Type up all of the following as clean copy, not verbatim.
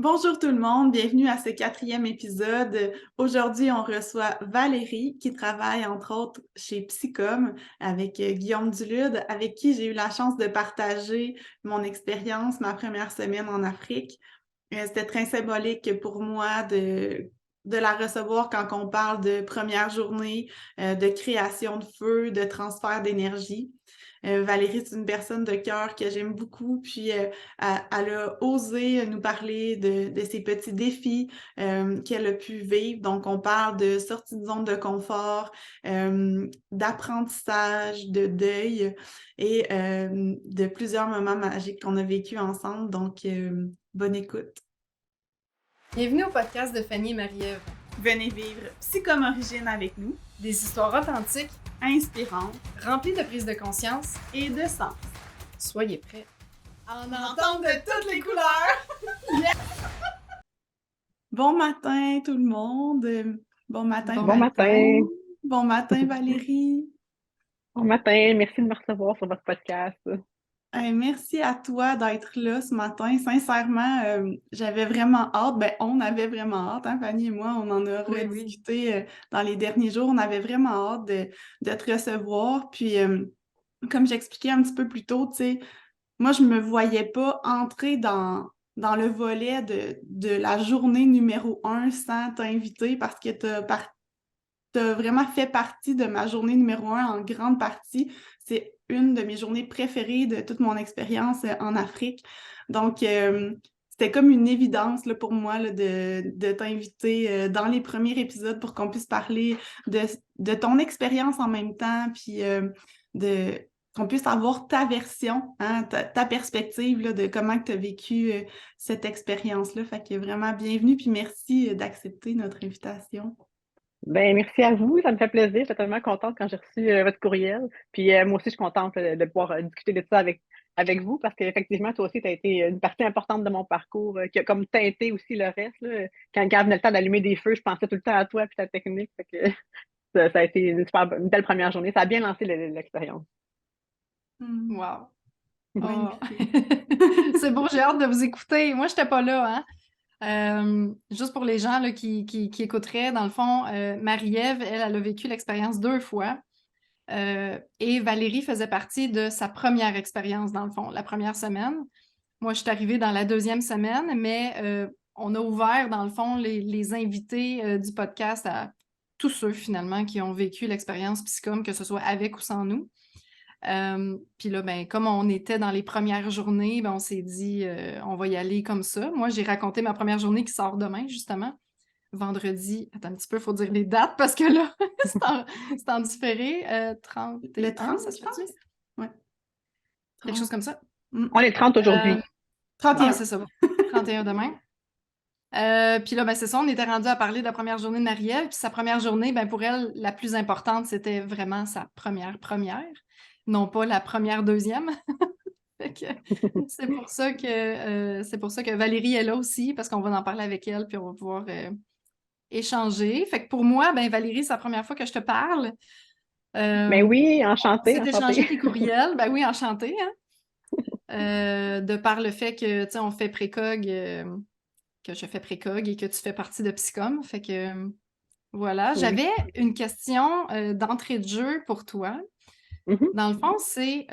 Bonjour tout le monde, bienvenue à ce 4e épisode. Aujourd'hui, on reçoit Valérie qui travaille entre autres chez Psycom avec Guillaume Dulude, avec qui j'ai eu la chance de partager mon expérience, ma première semaine en Afrique. C'était très symbolique pour moi de la recevoir quand on parle de première journée, de création de feu, de transfert d'énergie. Valérie, c'est une personne de cœur que j'aime beaucoup, puis elle a osé nous parler de ses petits défis qu'elle a pu vivre. Donc, on parle de sortie de zone de confort, d'apprentissage, de deuil et de plusieurs moments magiques qu'on a vécu ensemble. Donc, bonne écoute. Bienvenue au podcast de Fanny et Marie-Ève. Venez vivre Psychom Origine avec nous, Des histoires authentiques, inspirantes remplies de prise de conscience. et de sens. Soyez prêts. En entendre de toutes les couleurs! Bon matin tout le monde! Bon matin Bon Bon Fanny. matin. Bon matin Valérie! Bon matin. Merci de me recevoir sur votre podcast. Merci à toi d'être là ce matin. Sincèrement, j'avais vraiment hâte. Ben, on avait vraiment hâte, hein, Fanny et moi, on en a Oui, rediscuté dans les derniers jours. On avait vraiment hâte de te recevoir. Puis, comme j'expliquais un petit peu plus tôt, tu sais, moi, je me voyais pas entrer dans le volet de la journée numéro 1 sans t'inviter parce que t'as vraiment fait partie de ma journée numéro 1 en grande partie. C'est une de mes journées préférées de toute mon expérience en Afrique. Donc, c'était comme une évidence là, pour moi là, de t'inviter dans les premiers épisodes pour qu'on puisse parler de, de ton expérience en même temps, puis de qu'on puisse avoir ta version, hein, ta perspective là, de comment tu as vécu cette expérience-là. Fait que vraiment bienvenue, puis merci d'accepter notre invitation. Ben, merci à vous. Ça me fait plaisir. J'étais tellement contente quand j'ai reçu votre courriel. Puis moi aussi, je suis contente de pouvoir discuter de ça avec vous parce qu'effectivement, toi aussi, tu as été une partie importante de mon parcours qui a comme teinté aussi le reste. Là. Quand venait le temps d'allumer des feux, je pensais tout le temps à toi et ta technique. Fait que ça a été une belle première journée. Ça a bien lancé l'expérience. wow. Oui, Oh. merci. C'est beau, j'ai hâte de vous écouter. Moi, j'étais pas là, hein. Juste pour les gens là, qui écouteraient, dans le fond, Marie-Ève, elle a vécu l'expérience 2 fois. Et Valérie faisait partie de sa première expérience, dans le fond, la première semaine. Moi, je suis arrivée dans la 2e semaine, mais on a ouvert, dans le fond, les invités du podcast à tous ceux, finalement, qui ont vécu l'expérience Psychom, que ce soit avec ou sans nous. Puis là, ben, comme on était dans les premières journées, ben, on s'est dit, on va y aller comme ça. Moi, j'ai raconté ma première journée qui sort demain, justement. Vendredi, attends un petit peu, il faut dire les dates parce que là, c'est en différé. Le 31, 30, ça se je pense? fait-tu? Ouais. Quelque 30. chose comme ça. On est 30 Euh, aujourd'hui. ah, 31. c'est ça. 31 demain. Puis là, ben, c'est ça, on était rendu à parler de la première journée de Marie-Ève. Puis sa première journée, ben, pour elle, la plus importante, c'était vraiment sa première, non pas la première deuxième. Fait que c'est pour ça que Valérie est là aussi, parce qu'on va en parler avec elle, puis on va pouvoir échanger. Fait que pour moi, ben Valérie, c'est la première fois que je te parle. Mais oui, On enchantée, s'est échangé enchantée. des courriels. Ben oui, enchantée, hein? De par le fait que, tu sais, on fait précog, que je fais précog et que tu fais partie de Psycom. Fait que, voilà. Oui. J'avais une question d'entrée de jeu pour toi. Mhm. Dans le fond, c'est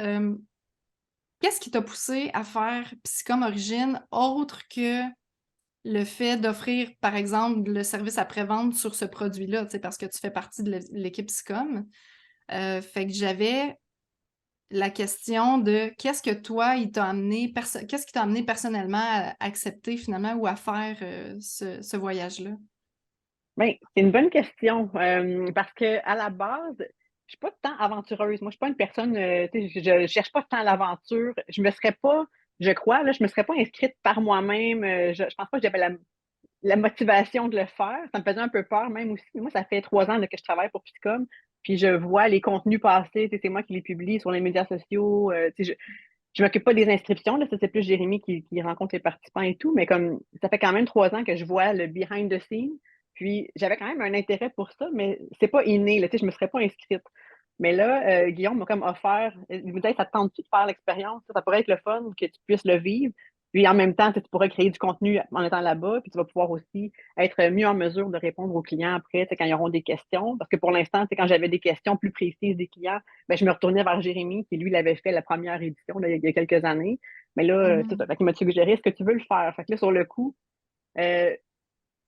qu'est-ce qui t'a poussé à faire Psycom Origine autre que le fait d'offrir, par exemple, le service après-vente sur ce produit-là, tu sais, parce que tu fais partie de l'équipe Psycom. Fait que j'avais la question de qu'est-ce que toi, qu'est-ce qui t'a amené personnellement à accepter finalement ou à faire ce voyage-là? Ben, c'est une bonne question parce que à la base, je suis pas tant aventureuse. Moi, je suis pas une personne, tu sais, je cherche pas tant l'aventure. Je me serais pas, je crois, là, je me serais pas inscrite par moi-même. Je pense pas que j'avais la motivation de le faire. Ça me faisait un peu peur même aussi. Moi, ça fait 3 ans là, que je travaille pour Piscom, puis je vois les contenus passer. Tu sais, c'est moi qui les publie sur les médias sociaux. Tu sais, je m'occupe pas des inscriptions, là, ça c'est plus Jérémy qui rencontre les participants et tout, mais comme ça fait quand même 3 ans que je vois le behind the scenes, puis j'avais quand même un intérêt pour ça, mais c'est pas inné, là, tu sais, je me serais pas inscrite. Mais là, Guillaume m'a comme offert, il me dit, hey, ça te tente-tu de faire l'expérience? Ça pourrait être le fun que tu puisses le vivre. Puis en même temps, tu pourrais créer du contenu en étant là-bas, puis tu vas pouvoir aussi être mieux en mesure de répondre aux clients après, quand ils auront des questions. Parce que pour l'instant, quand j'avais des questions plus précises des clients, ben, je me retournais vers Jérémy, qui lui l'avait fait la première édition là, il y a quelques années. Mais là, c'est ça. Mhm. Fait qu'il m'a suggéré, est-ce que tu veux le faire? Fait que là, sur le coup, euh,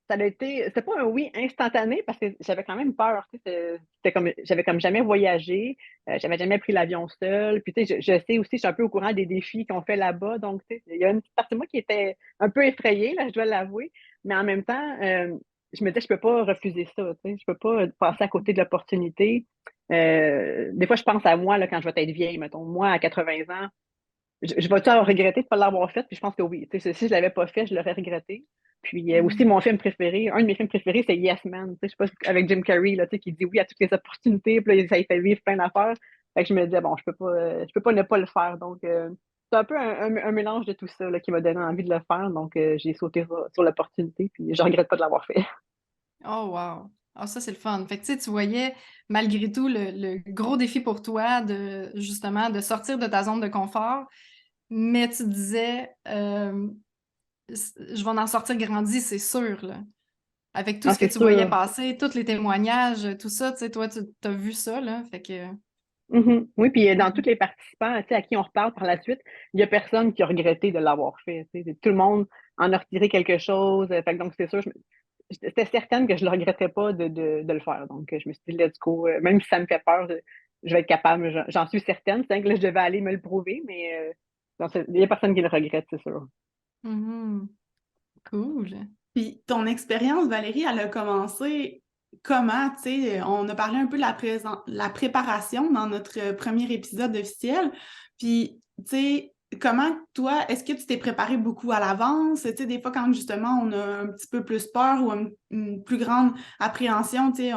c'était pas un oui instantané parce que j'avais quand même peur. C'était comme, j'avais comme jamais voyagé, j'avais jamais pris l'avion seul. Puis tu sais, je sais aussi, je suis un peu au courant des défis qu'on fait là-bas. Donc, tu sais, il y a une petite partie de moi qui était un peu effrayée, là, je dois l'avouer. Mais en même temps, je me disais, je peux pas refuser ça. Tu sais, je peux pas passer à côté de l'opportunité. Des fois, je pense à moi là, quand je vais être vieille, mettons, moi à 80 ans. Je vais-tu avoir regretté de ne pas l'avoir fait? Puis je pense que oui. Tu sais, si je ne l'avais pas fait, je l'aurais regretté. Puis aussi, Mhm. mon film préféré, un de mes films préférés, c'est Yes Man. Tu sais, je sais pas, avec Jim Carrey, là, tu sais, qui dit oui à toutes les opportunités, puis là, ça lui fait vivre plein d'affaires. Fait que je me disais, bon, je peux pas ne pas le faire. Donc, c'est un peu un mélange de tout ça là, qui m'a donné envie de le faire. Donc, j'ai sauté sur l'opportunité, puis je regrette pas de l'avoir fait. Oh, wow! Ah, ça, c'est le fun. Fait que, tu sais, tu voyais, malgré tout, le gros défi pour toi de, justement, de sortir de ta zone de confort, mais tu te disais, je vais en sortir grandi, c'est sûr, là. Avec tout Ah, ce que c'est tu voyais sûr. passer, tous les témoignages, tout ça, tu sais, toi, tu as vu ça, là. Fait que... Mhm. Oui, puis dans tous Mhm. les participants, tu sais, à qui on reparle par la suite, il n'y a personne qui a regretté de l'avoir fait. Tu sais. Tout le monde en a retiré quelque chose. Fait que donc, c'est sûr, j'étais certaine que je ne le regrettais pas de le faire. Donc, je me suis dit, let's go. Même si ça me fait peur, je vais être capable. J'en suis certaine. C'est que là, je devais aller me le prouver, mais donc, il n'y a personne qui le regrette, c'est sûr. Mhm. Cool. Puis ton expérience, Valérie, elle a commencé comment? Tu sais, on a parlé un peu de la préparation dans notre premier épisode officiel. Puis, tu sais, comment toi, est-ce que tu t'es préparé beaucoup à l'avance? Tu sais, des fois, quand justement on a un petit peu plus peur ou une plus grande appréhension, tu sais,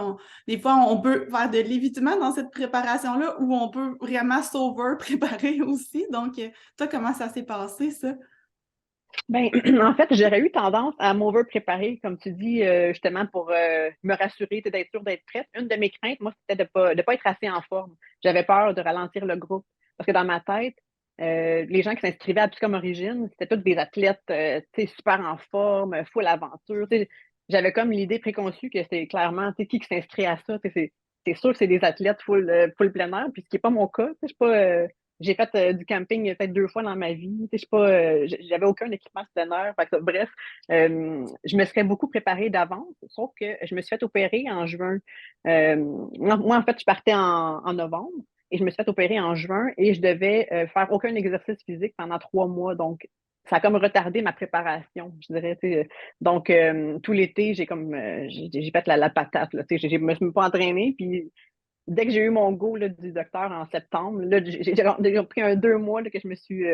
des fois, on peut faire de l'évitement dans cette préparation-là ou on peut vraiment s'over-préparer aussi. Donc, toi, comment ça s'est passé, ça? Ben, en fait, j'aurais eu tendance à m'over-préparer, comme tu dis, justement pour me rassurer, d'être sûre d'être prête. Une de mes craintes, moi, c'était de pas être assez en forme. J'avais peur de ralentir le groupe. Parce que dans ma tête, les gens qui s'inscrivaient à Psychom Origine, c'était tous des athlètes tu sais, super en forme, full aventure. Tu sais. J'avais comme l'idée préconçue que c'est clairement tu sais, qui s'inscrit à ça. Tu sais, c'est sûr que c'est des athlètes full plein air, puis ce qui n'est pas mon cas. Tu sais, je suis pas, j'ai fait du camping peut-être 2 fois dans ma vie. Tu sais, je suis pas, j'avais aucun équipement plein air. Fait que, bref, je me serais beaucoup préparée d'avance, sauf que je me suis fait opérer en juin. Euh, moi, en fait, je partais en novembre et je me suis fait opérer en juin et je devais faire aucun exercice physique pendant 3 mois. Donc, ça a comme retardé ma préparation, je dirais. Tu sais. Donc, tout l'été, j'ai fait la patate. Là, tu sais, je me suis pas entraînée. Puis, dès que j'ai eu mon go là, du docteur en septembre, là, j'ai pris 2 mois là, que je me suis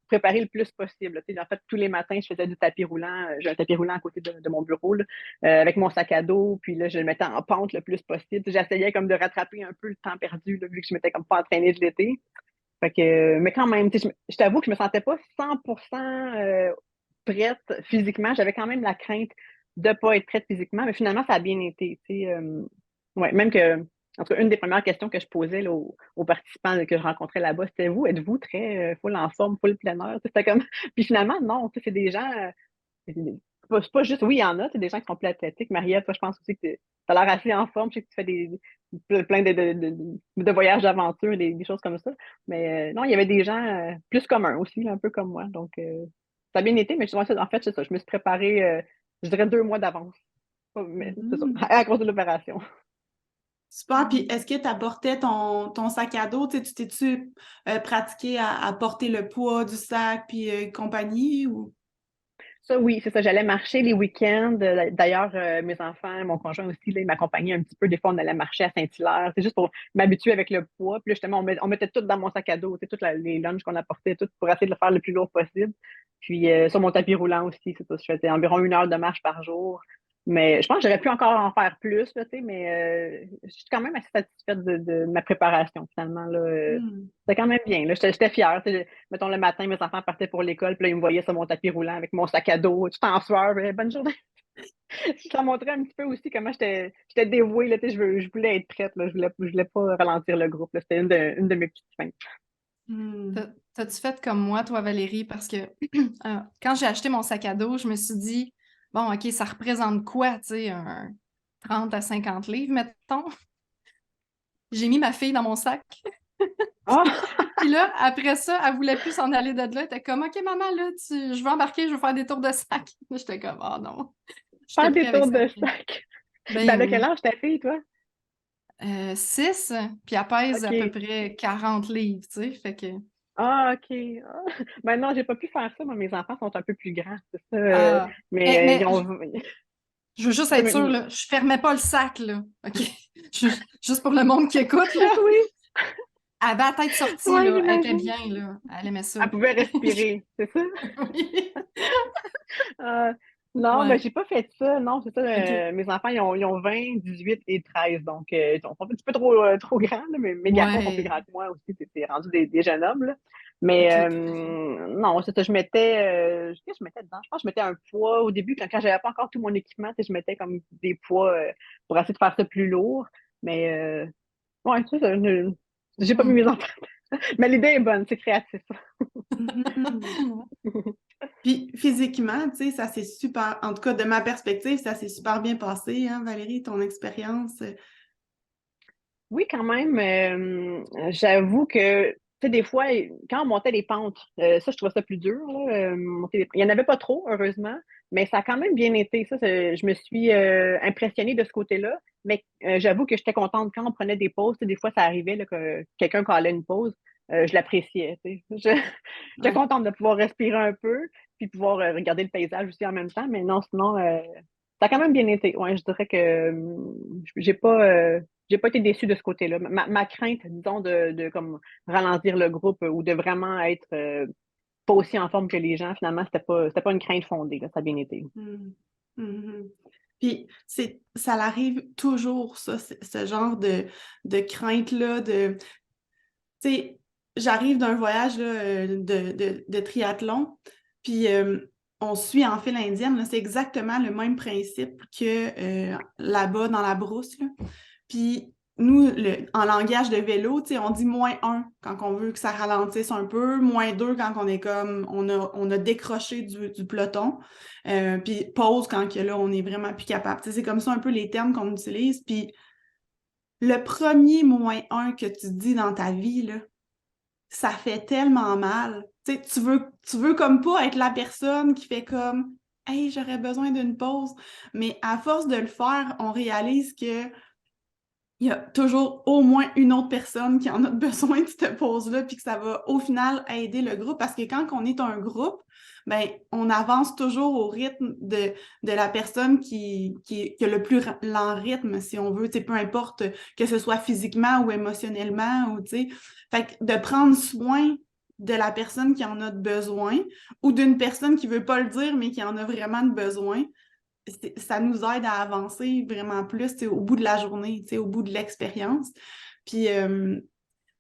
préparé le plus possible. En fait, tous les matins, je faisais du tapis roulant. J'ai un tapis roulant à côté de mon bureau là, avec mon sac à dos. Puis là, je le mettais en pente le plus possible. J'essayais comme de rattraper un peu le temps perdu, là, vu que je m'étais comme pas entraînée de l'été. Fait que, mais quand même, je t'avoue que je me sentais pas 100% prête physiquement. J'avais quand même la crainte de pas être prête physiquement, mais finalement, ça a bien été. Ouais, même que, en tout cas, une des premières questions que je posais là, aux participants que je rencontrais là-bas, c'était vous, êtes-vous très full en forme, full plein air? C'était comme. Puis finalement, non, c'est des gens. C'est pas juste, oui, il y en a, c'est des gens qui sont plus athlétiques. Marie-Ève, toi, je pense aussi que tu as l'air assez en forme. Je sais que tu fais plein de voyages d'aventure, des choses comme ça. Mais non, il y avait des gens plus communs aussi, là, un peu comme moi. Donc, ça a bien été, mais en fait, c'est ça. Je me suis préparée, je dirais 2 mois d'avance. Mais c'est ça, Mhm. à cause de l'opération. Super. Puis est-ce que tu apportais ton sac à dos? Tu sais, tu t'es-tu pratiqué à porter le poids du sac puis compagnie ou? Ça, oui, c'est ça. J'allais marcher les week-ends. D'ailleurs, mes enfants, mon conjoint aussi, là, ils m'accompagnaient un petit peu. Des fois, on allait marcher à Saint-Hilaire. C'est juste pour m'habituer avec le poids. Puis là, justement, on mettait tout dans mon sac à dos, tu sais, toutes les lunchs qu'on apportait, tout pour essayer de le faire le plus lourd possible. Puis sur mon tapis roulant aussi, c'est ça. Je faisais environ 1 heure de marche par jour. Mais je pense que j'aurais pu encore en faire plus, là, tu sais, mais je suis quand même assez satisfaite de ma préparation, finalement. Là. Hmm. C'était quand même bien. Là. J'étais fière. Tu sais, mettons, le matin, mes enfants partaient pour l'école, puis là, ils me voyaient sur mon tapis roulant avec mon sac à dos, tout en sueur. Bonne journée. Je leur montrais un petit peu aussi comment j'étais dévouée. Là, tu sais, je voulais être prête. Là, je voulais pas ralentir le groupe. Là. C'était une de mes petites fins. Hmm. T'as-tu fait comme moi, toi, Valérie? Parce que quand j'ai acheté mon sac à dos, je me suis dit, bon, OK, ça représente quoi, tu sais, un 30 à 50 livres, mettons. J'ai mis ma fille dans mon sac. Ah! Puis là, après ça, elle voulait plus s'en aller de là. Elle était comme, OK, maman, là, je veux embarquer, je veux faire des tours de sac. Là, j'étais comme, oh non. J'étais Faire pris des avec tours sa de fille. sac. Ben Ben, de quel oui. âge ta fille, toi? 6, puis elle pèse à peu OK. près 40 livres, tu sais. Fait que, Ah, OK. Ah. Ben non, j'ai pas pu faire ça. Moi, mes enfants sont un peu plus grands, c'est ça. ah. Mais, Mais ils mais ont. je veux juste être sûre, là, je fermais pas le sac, là. OK? Juste pour le monde qui écoute, là. Oui, Elle avait la tête sortie, ouais, là. Elle était j'imagine. bien, là. Elle aimait Elle ça. pouvait respirer, c'est ça? Oui. Euh, non, ben Ouais. j'ai pas fait ça. Non, c'est ça. OK. Mes enfants, ils ont 20, 18 et 13. Donc, ils sont un petit peu trop grands, là, mais mes garçons sont plus Ouais. grands que moi aussi. C'est rendu des jeunes hommes, là. Mais OK, parfait. non, c'est ça. Je mettais dedans. Je pense que je mettais un poids au début, quand j'avais pas encore tout mon équipement, tu sais, je mettais comme des poids pour essayer de faire ça plus lourd. Mais ouais, c'est ça. J'ai pas mis Hmm. mes enfants. Mais l'idée est bonne, c'est créatif. Mhm. Puis physiquement, tu sais, ça s'est super, en tout cas de ma perspective, ça s'est super bien passé, hein, Valérie, ton expérience. Oui, quand même. J'avoue que, tu sais, des fois, quand on montait les pentes, ça, je trouvais ça plus dur, là, Il n'y en avait pas trop, heureusement, mais ça a quand même bien été. Je me suis impressionnée de ce côté-là, mais j'avoue que j'étais contente quand on prenait des pauses. Tu sais, des fois, ça arrivait là, que quelqu'un calait une pause. Je l'appréciais. Tu sais. J'étais Ouais. contente de pouvoir respirer un peu, puis pouvoir regarder le paysage aussi en même temps, mais non, sinon, ça a quand même bien été. Ouais, je dirais que j'ai pas été déçue de ce côté-là. Ma crainte, disons, de comme ralentir le groupe ou de vraiment être pas aussi en forme que les gens, finalement, c'était pas une crainte fondée, là, ça a bien été. Mhm. Mhm. Puis ça l'arrive toujours, ça, ce genre de crainte-là, tu sais, j'arrive d'un voyage là, de triathlon, puis on suit en file indienne, là, c'est exactement le même principe que là-bas dans la brousse, là. Puis nous, en langage de vélo, tu sais, on dit -1 quand on veut que ça ralentisse un peu, -2 quand on est comme, on a décroché du peloton, puis pause quand que là, on est vraiment plus capable. Tu sais, c'est comme ça un peu les termes qu'on utilise. Puis le premier -1 que tu dis dans ta vie, là, ça fait tellement mal. Tu sais, tu veux comme pas être la personne qui fait comme Hey, j'aurais besoin d'une pause. Mais à force de le faire, on réalise que il y a toujours au moins une autre personne qui en a besoin de cette pause-là, puis que ça va au final aider le groupe. Parce que quand on est un groupe, ben, on avance toujours au rythme de la personne qui a le plus lent rythme, si on veut, peu importe que ce soit physiquement ou émotionnellement, ou fait que de prendre soin de la personne qui en a besoin ou d'une personne qui veut pas le dire, mais qui en a vraiment besoin, ça nous aide à avancer vraiment plus au bout de la journée, au bout de l'expérience. Puis, tu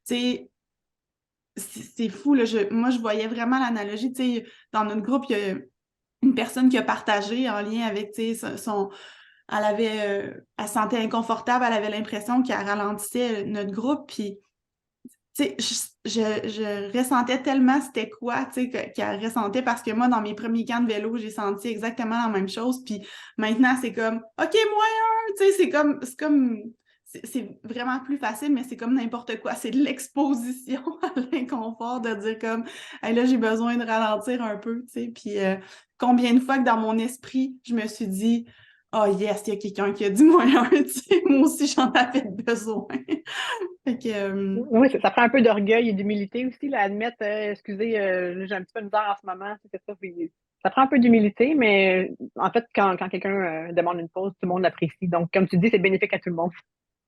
sais, c'est fou, là, moi, je voyais vraiment l'analogie, dans notre groupe, il y a une personne qui a partagé en lien avec, elle se sentait inconfortable, elle avait l'impression qu'elle ralentissait notre groupe, puis tu sais, je ressentais tellement c'était quoi, tu sais, qu'elle ressentait parce que moi, dans mes premiers camps de vélo, j'ai senti exactement la même chose. Puis maintenant, c'est comme, OK, moi, tu sais, c'est vraiment plus facile, mais c'est comme n'importe quoi. C'est de l'exposition à l'inconfort de dire comme, hey, là, j'ai besoin de ralentir un peu, tu sais. Puis combien de fois que dans mon esprit, je me suis dit, oh yes, il y a quelqu'un qui a dit moi, tu sais, moi aussi, j'en avais besoin. Fait que, Oui, ça prend un peu d'orgueil et d'humilité aussi, là, admettre, excusez, j'ai un petit peu de misère en ce moment, c'est ça. Puis, ça prend un peu d'humilité, mais en fait, quand quelqu'un demande une pause, tout le monde l'apprécie. Donc, comme tu dis, c'est bénéfique à tout le monde.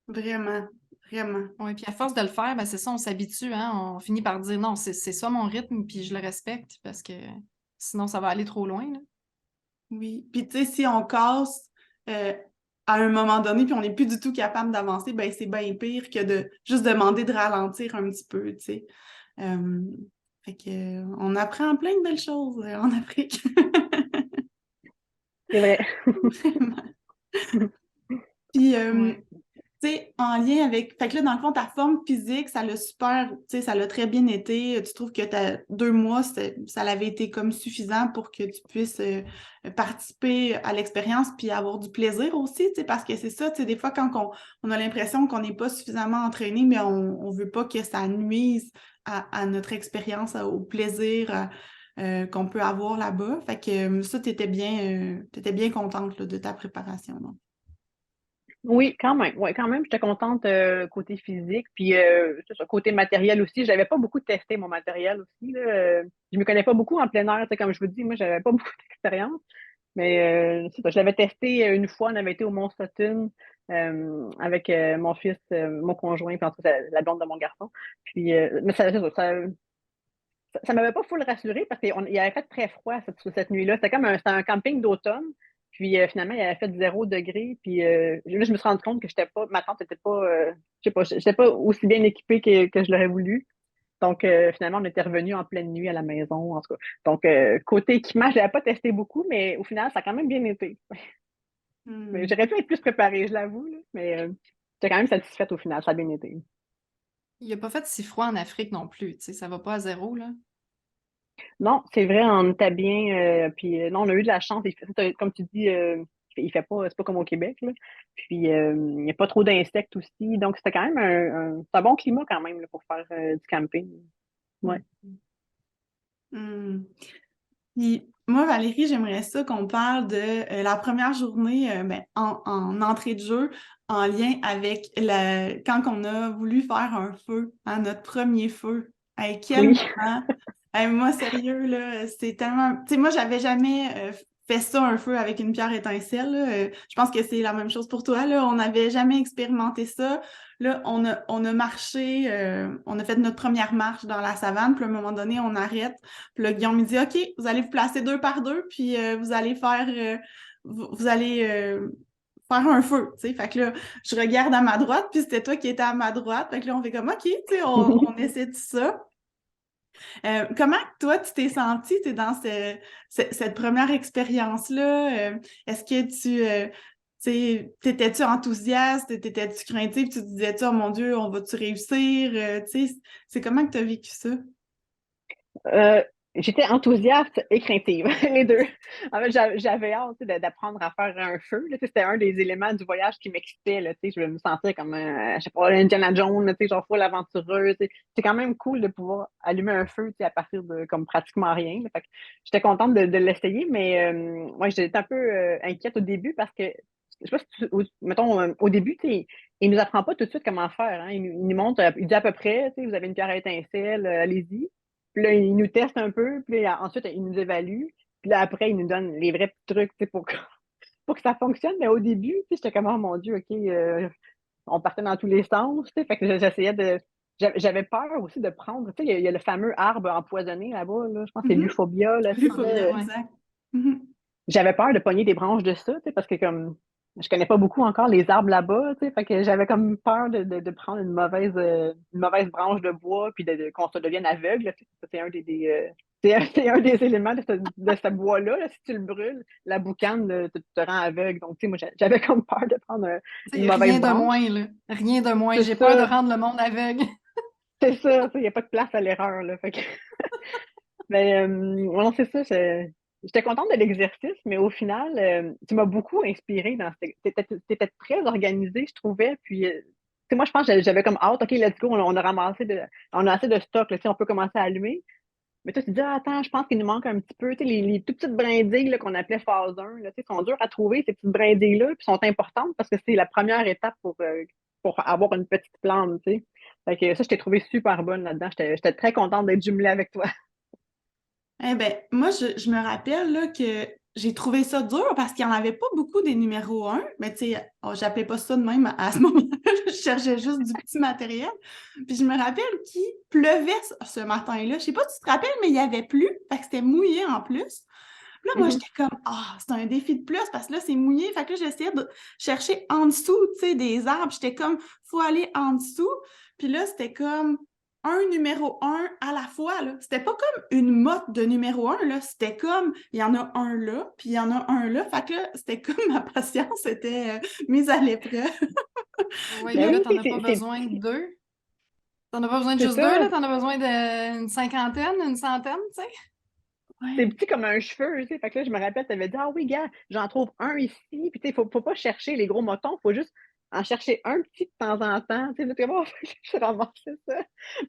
vraiment, vraiment. Oui, puis à force de le faire, ben c'est ça, on s'habitue, hein. On finit par dire non, c'est ça mon rythme, puis je le respecte parce que sinon ça va aller trop loin, là. Oui. Puis, tu sais, si on casse euh, à un moment donné, puis on n'est plus du tout capable d'avancer, ben c'est bien pire que de juste demander de ralentir un petit peu, tu sais. Euh, fait que, on apprend plein de belles choses en Afrique. C'est vrai. Vraiment. Puis, Ouais. tu sais, en lien avec... Fait que là, dans le fond, ta forme physique, ça l'a super... Tu sais, ça l'a très bien été. Tu trouves que 2 mois, ça l'avait été comme suffisant pour que tu puisses participer à l'expérience puis avoir du plaisir aussi, tu sais, parce que c'est ça, tu sais, des fois, quand on a l'impression qu'on n'est pas suffisamment entraîné, mais on veut pas que ça nuise à notre expérience, au plaisir qu'on peut avoir là-bas. Fait que ça, t'étais bien contente là, de ta préparation, non? Oui, quand même. Ouais, quand même, j'étais contente côté physique. Puis c'est ça, côté matériel aussi. J'avais pas beaucoup testé mon matériel aussi. Là. Je me connais pas beaucoup en plein air. Tu sais, comme je vous dis, moi, j'avais pas beaucoup d'expérience. Mais c'est ça, je l'avais testé une fois. On avait été au Mont Sutton avec mon fils, mon conjoint, puis en tout cas, la blonde de mon garçon. Puis, mais ça m'avait pas full rassuré parce qu'il avait fait très froid cette nuit-là. C'était un camping d'automne. Puis finalement, il avait fait 0 degré. Puis là, je me suis rendu compte que ma tente n'était pas, je sais pas, j'étais pas aussi bien équipée que je l'aurais voulu. Donc finalement, on était revenu en pleine nuit à la maison, en tout cas. Donc côté équipement, je l'avais pas testé beaucoup, mais au final, ça a quand même bien été. Mais Hmm. j'aurais pu être plus préparée, je l'avoue, là. Mais j'étais quand même satisfaite au final, ça a bien été. Il a pas fait si froid en Afrique non plus, tu sais, ça va pas à zéro, là. Non, c'est vrai, on était bien. Puis non, on a eu de la chance. Comme tu dis, il fait pas, c'est pas comme au Québec, là. Puis il n'y a pas trop d'insectes aussi. Donc c'était quand même c'est un bon climat quand même là, pour faire du camping. Ouais. Hmm. Puis moi, Valérie, j'aimerais ça qu'on parle de la première journée ben, en entrée de jeu en lien avec quand on a voulu faire un feu, hein, notre premier feu. À quel Oui. moment? Moi, sérieux, là, c'est tellement... Tu sais, moi, j'avais jamais fait ça, un feu avec une pierre étincelle. Là. Je pense que c'est la même chose pour toi. Là. On n'avait jamais expérimenté ça. Là, on a marché, on a fait notre première marche dans la savane, puis à un moment donné, on arrête. Puis là, Guillaume me dit, OK, vous allez vous placer 2 par 2, puis vous allez faire, vous allez faire un feu, tu sais. Fait que là, je regarde à ma droite, puis c'était toi qui étais à ma droite. Fait que là, on fait comme, OK, tu sais, on essaie de ça. Comment toi, tu t'es sentie, tu sais, dans cette première expérience-là? Est-ce que tu sais, t'étais-tu enthousiaste? T'étais-tu craintive? Tu te disais-tu, oh mon Dieu, on va-tu réussir? Tu sais, c'est comment que tu as vécu ça? Euh, J'étais enthousiaste et craintive, les deux. En fait, j'avais hâte tu sais, d'apprendre à faire un feu. Là, tu sais, c'était un des éléments du voyage qui m'excitait. Là, tu sais, je me sentais comme, je sais pas, Indiana Jones, tu sais, genre full aventureuse. Tu sais. C'est quand même cool de pouvoir allumer un feu tu sais, à partir de comme pratiquement rien. Là. Fait que j'étais contente de l'essayer, mais ouais, j'étais un peu inquiète au début parce que, je sais pas si mettons, au début, tu sais, il nous apprend pas tout de suite comment faire. Hein. Il nous montre, il dit à peu près, tu sais, vous avez une pierre à étincelle, allez-y. Puis là, il nous teste un peu, puis là, ensuite, il nous évalue. Puis là, après, il nous donne les vrais petits trucs, tu sais, pour que ça fonctionne. Mais au début, tu sais, j'étais comme, oh mon Dieu, OK, on partait dans tous les sens, tu sais. Fait que j'essayais j'avais peur aussi de prendre, tu sais, il y a le fameux arbre empoisonné là-bas, là. Je pense que c'est Mhm. l'euphorbia, là, c'est ça. L'euphorbia, exact. Mhm. J'avais peur de pogner des branches de ça, tu sais, parce que comme je connais pas beaucoup encore les arbres là-bas, tu sais, fait que j'avais comme peur de prendre une mauvaise branche de bois puis qu'on se devienne aveugle. Tu sais. Ça, c'est un c'est un des éléments de ce bois-là. Là. Si tu le brûles, la boucane te rend aveugle. Donc, tu sais, moi, j'avais comme peur de prendre Tu une sais, mauvaise rien de branche. moins, là. Rien de moins. C'est J'ai peur de ça, rendre le monde aveugle. c'est ça. Il n'y a pas de place à l'erreur, là. Fait que mais non, c'est ça. J'étais contente de l'exercice, mais au final, tu m'as beaucoup inspirée dans t'étais très organisée, je trouvais. Puis, tu sais, moi, je pense que j'avais comme hâte, OK, let's go, on a assez de stock, là, tu sais, on peut commencer à allumer. Mais toi, tu te dis, ah, attends, je pense qu'il nous manque un petit peu, tu sais, les toutes petites brindilles là, qu'on appelait phase 1, là, tu sais, sont dures à trouver, ces petites brindilles-là, puis sont importantes parce que c'est la première étape pour avoir une petite plante, tu sais. Fait que ça, je t'ai trouvé super bonne là-dedans. J'étais très contente d'être jumelée avec toi. Eh ben, moi, je me rappelle là, que j'ai trouvé ça dur parce qu'il n'y en avait pas beaucoup des numéros 1. Mais tu sais, oh, j'appelais pas ça de même à ce moment-là. Je cherchais juste du petit matériel. Puis je me rappelle qu'il pleuvait ce matin-là. Je sais pas si tu te rappelles, mais il y avait plu. Fait que c'était mouillé en plus. Puis là, moi, j'étais comme, ah, c'est un défi de plus parce que là, c'est mouillé. Fait que là, j'essayais de chercher en dessous, tu sais, des arbres. J'étais comme, faut aller en dessous. Puis là, c'était comme un numéro 1 à la fois, là. C'était pas comme une motte de numéro 1, là. C'était comme, il y en a un là, puis il y en a un là. Fait que là, c'était comme ma patience était mise à l'épreuve. Oui, Ben mais là, oui, t'en as c'est pas besoin de deux. T'en as pas besoin de c'est juste deux, ça. là. T'en as besoin d'une cinquantaine, une centaine, tu sais. C'est Ouais. petit comme un cheveu, tu sais. Fait que là, je me rappelle, tu avais dit: «Ah oui, gars, j'en trouve un ici». Puis tu sais, faut pas chercher les gros motons, faut juste en chercher un petit de temps en temps. Tu sais, là, tu es comme: «Oh, je ramassais ça».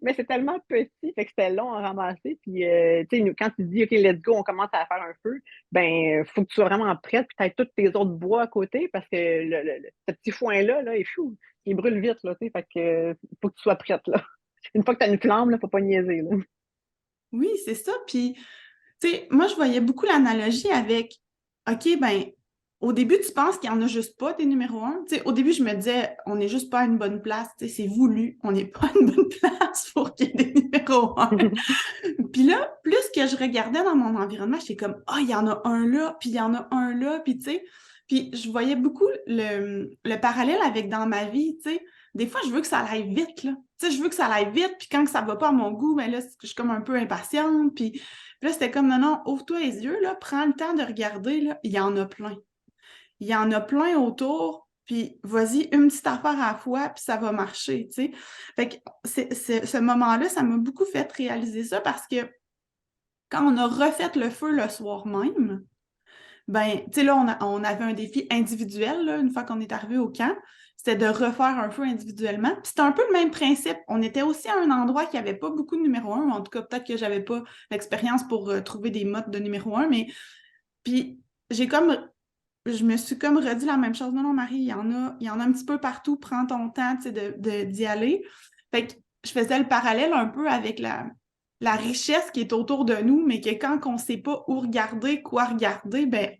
Mais c'est tellement petit, fait que c'était long à ramasser. Puis, tu sais, nous, quand tu dis: «OK, let's go, on commence à faire un feu», ben, faut que tu sois vraiment prête, puis tu aies tous tes autres bois à côté parce que ce petit foin-là, là, il brûle vite, là, tu sais. Fait que, faut que tu sois prête, là. Une fois que tu as une flamme, là, faut pas niaiser, là. Oui, c'est ça. Puis, tu sais, moi, je voyais beaucoup l'analogie avec, OK, ben, au début, tu penses qu'il n'y en a juste pas des numéros un. Tu sais, au début, je me disais, on n'est juste pas à une bonne place. Tu sais, c'est voulu. On n'est pas à une bonne place pour qu'il y ait des numéros un. Puis là, plus que je regardais dans mon environnement, j'étais comme, ah, il y en a un là, puis il y en a un là, puis tu sais, puis je voyais beaucoup le parallèle avec dans ma vie, tu sais. Des fois, je veux que ça aille vite, là. Tu sais, je veux que ça aille vite, puis quand que ça va pas à mon goût, ben là, je suis comme un peu impatiente, puis là, c'était comme, non, non, ouvre-toi les yeux, là, prends le temps de regarder, là, il y en a plein. Il y en a plein autour, puis vas-y, une petite affaire à la fois, puis ça va marcher, tu sais. Fait que ce moment-là, ça m'a beaucoup fait réaliser ça parce que quand on a refait le feu le soir même, ben, tu sais, là, on avait un défi individuel, là, une fois qu'on est arrivé au camp. C'était de refaire un feu individuellement. Puis c'était un peu le même principe. On était aussi à un endroit qui n'avait pas beaucoup de numéro un. En tout cas, peut-être que j'avais pas l'expérience pour trouver des modes de numéro un, mais puis j'ai comme je me suis comme redit la même chose. Non, non, Marie, il y en a un petit peu partout. Prends ton temps, tu sais, d'y aller. Fait que je faisais le parallèle un peu avec la richesse qui est autour de nous, mais que quand on ne sait pas où regarder, quoi regarder, ben,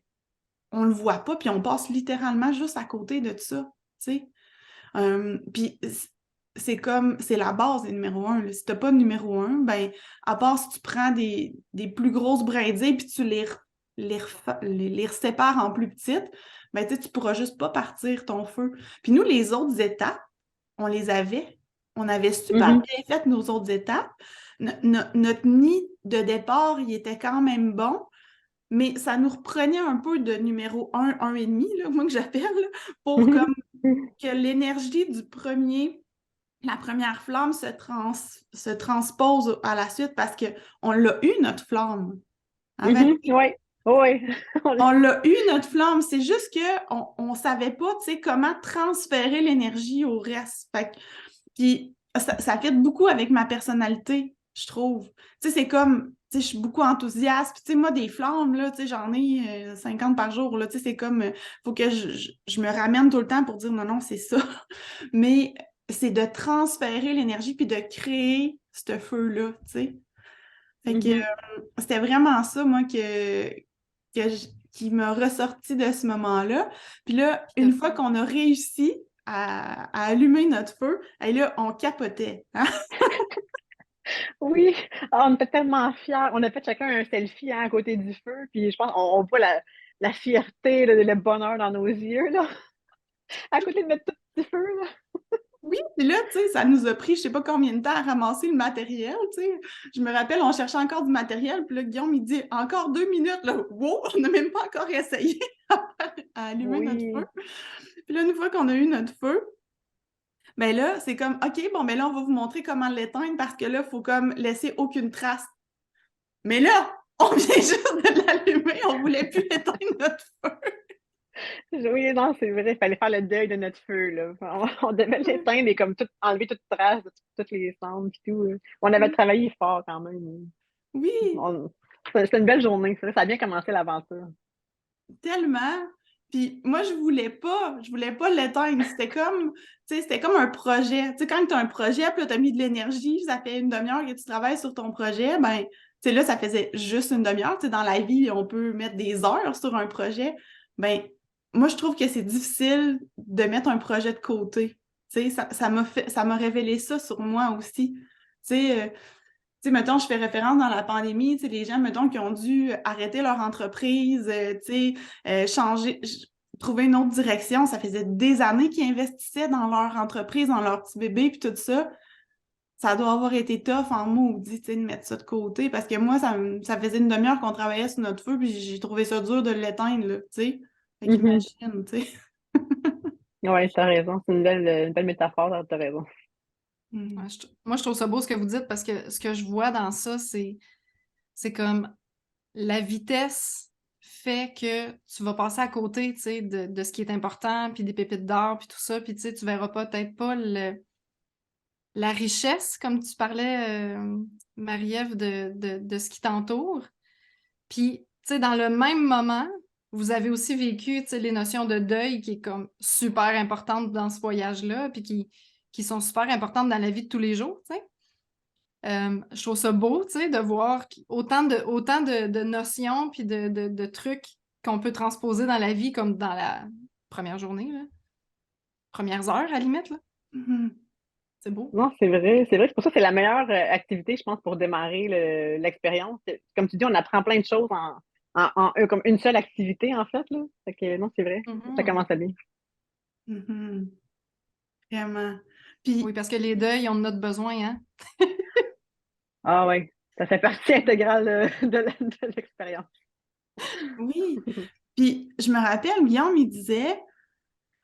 on le voit pas, puis on passe littéralement juste à côté de ça, tu sais. Puis c'est comme, c'est la base des numéros un, là. Si t'as pas de numéro un, ben, à part si tu prends des plus grosses brindilles puis tu les sépares en plus petites, ben, tu sais, tu pourras juste pas partir ton feu. Puis nous, les autres étapes, on les avait. On avait super Mhm. bien fait nos autres étapes. Notre nid de départ, il était quand même bon, mais ça nous reprenait un peu de numéro un et demi, là, moi que j'appelle, là, pour comme que l'énergie la première flamme se transpose à la suite parce qu'on l'a eu, notre flamme. Hein, Mhm. Valérie? Ouais. Ouais. On l'a eu, notre flamme. C'est juste qu'on ne savait pas, tu sais, comment transférer l'énergie au reste. Puis ça fit beaucoup avec ma personnalité, je trouve. Tu sais, c'est comme, tu sais, je suis beaucoup enthousiaste. Puis, tu sais, moi, des flammes, là, tu sais, j'en ai 50 par jour, là. Tu sais, c'est comme, faut que je me ramène tout le temps pour dire non, non, c'est ça. Mais c'est de transférer l'énergie puis de créer ce feu-là, tu sais. Fait que Mhm. c'était vraiment ça, moi, qui m'a ressorti de ce moment-là. Puis là, Tout à une fois fait. qu'on a réussi à allumer notre feu, et là, on capotait, hein. Oui, ah, on était tellement fiers. On a fait chacun un selfie, hein, à côté du feu, puis je pense on voit la fierté, le bonheur dans nos yeux, là, à côté de notre tout petit feu, là. Oui, puis là, tu sais, ça nous a pris je sais pas combien de temps à ramasser le matériel, tu sais. Je me rappelle, on cherchait encore du matériel, puis là, Guillaume, il dit, encore 2 minutes, là, wow, on n'a même pas encore essayé à allumer notre feu. Oui. Puis là, une fois qu'on a eu notre feu, ben là, c'est comme, OK, bon, ben là, on va vous montrer comment l'éteindre parce que là, il faut comme laisser aucune trace. Mais là, on vient juste de l'allumer, on voulait plus éteindre notre feu. Oui, non, c'est vrai, il fallait faire le deuil de notre feu, là. On devait l'éteindre et comme tout enlever toute trace de toutes les cendres et tout, On avait travaillé fort quand même. Oui, On C'était une belle journée, c'est vrai, ça a bien commencé l'aventure. tellement. Puis moi, je voulais pas l'éteindre. C'était comme, tu sais, c'était comme un projet. Tu sais, quand tu as un projet, puis là, tu as mis de l'énergie, ça fait une demi-heure que tu travailles sur ton projet, ben, tu sais, là, ça faisait juste une demi-heure. Tu sais, dans la vie, on peut mettre des heures sur un projet. Ben, moi, je trouve que c'est difficile de mettre un projet de côté. Tu sais, ça m'a révélé ça sur moi aussi. Tu sais, tu sais, mettons, je fais référence dans la pandémie, tu sais, les gens, mettons, qui ont dû arrêter leur entreprise, tu sais, trouver une autre direction. Ça faisait des années qu'ils investissaient dans leur entreprise, dans leur petit bébé, puis tout ça. Ça doit avoir été tough en maudit, tu sais, de mettre ça de côté. Parce que moi, ça faisait une demi-heure qu'on travaillait sur notre feu, puis j'ai trouvé ça dur de l'éteindre, là, tu sais. Fait Mhm. qu'imagine, tu sais. Ouais, t'as raison. C'est une belle métaphore, t'as raison. Mhm. Ouais, moi, je trouve ça beau ce que vous dites parce que ce que je vois dans ça, c'est comme la vitesse fait que tu vas passer à côté, tu sais, de ce qui est important, puis des pépites d'or, puis tout ça, puis tu sais, tu verras peut-être pas la richesse, comme tu parlais, Marie-Ève, de ce qui t'entoure. Puis, tu sais, dans le même moment, vous avez aussi vécu, tu sais, les notions de deuil qui est comme super importante dans ce voyage-là, puis qui sont super importantes dans la vie de tous les jours, tu sais. Je trouve ça beau, tu sais, de voir autant de notions puis de trucs qu'on peut transposer dans la vie comme dans la première journée, là. Premières heures, à la limite, là. Mhm. C'est beau. Non, c'est vrai. C'est vrai. C'est pour ça que c'est la meilleure activité, je pense, pour démarrer l'expérience. Comme tu dis, on apprend plein de choses comme une seule activité, en fait, là. Fait que non, c'est vrai. Ça Mhm. commence à bien. Mhm. Vraiment. Oui, Puis, parce que les deuils, on en a de besoin, hein? Ah ouais. Ça fait partie intégrale de l'expérience. oui. Puis, je me rappelle, Guillaume, il disait,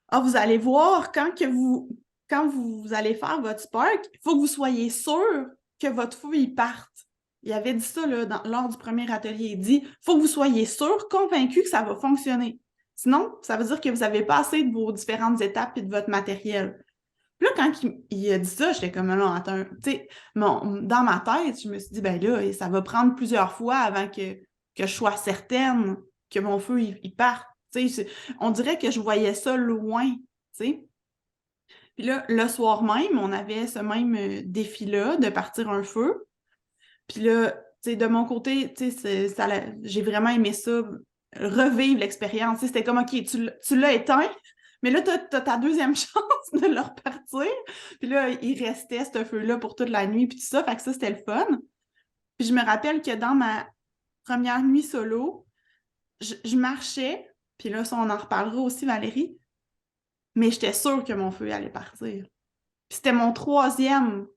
ah, vous allez voir, quand vous allez faire votre spark, il faut que vous soyez sûr que votre feu, il parte. Il avait dit ça là, lors du premier atelier. Il dit, il faut que vous soyez sûr, convaincu que ça va fonctionner. Sinon, ça veut dire que vous n'avez pas assez de vos différentes étapes et de votre matériel. Puis là, quand il a dit ça, j'étais comme, non, attends, tu sais, dans ma tête, je me suis dit, ben là, ça va prendre plusieurs fois avant que je sois certaine que mon feu, il parte. Tu sais, on dirait que je voyais ça loin, tu sais. Puis là, le soir même, on avait ce même défi-là de partir un feu. Puis là, tu sais, de mon côté, tu sais, j'ai vraiment aimé ça, revivre l'expérience. Tu sais, c'était comme, OK, tu l'as éteint, mais là, t'as ta deuxième chance de le repartir. Puis là, il restait ce feu-là pour toute la nuit, puis tout ça. Fait que ça, c'était le fun. Puis je me rappelle que dans ma première nuit solo, je marchais, puis là, ça, on en reparlera aussi, Valérie, mais j'étais sûre que mon feu allait partir. Puis c'était mon troisième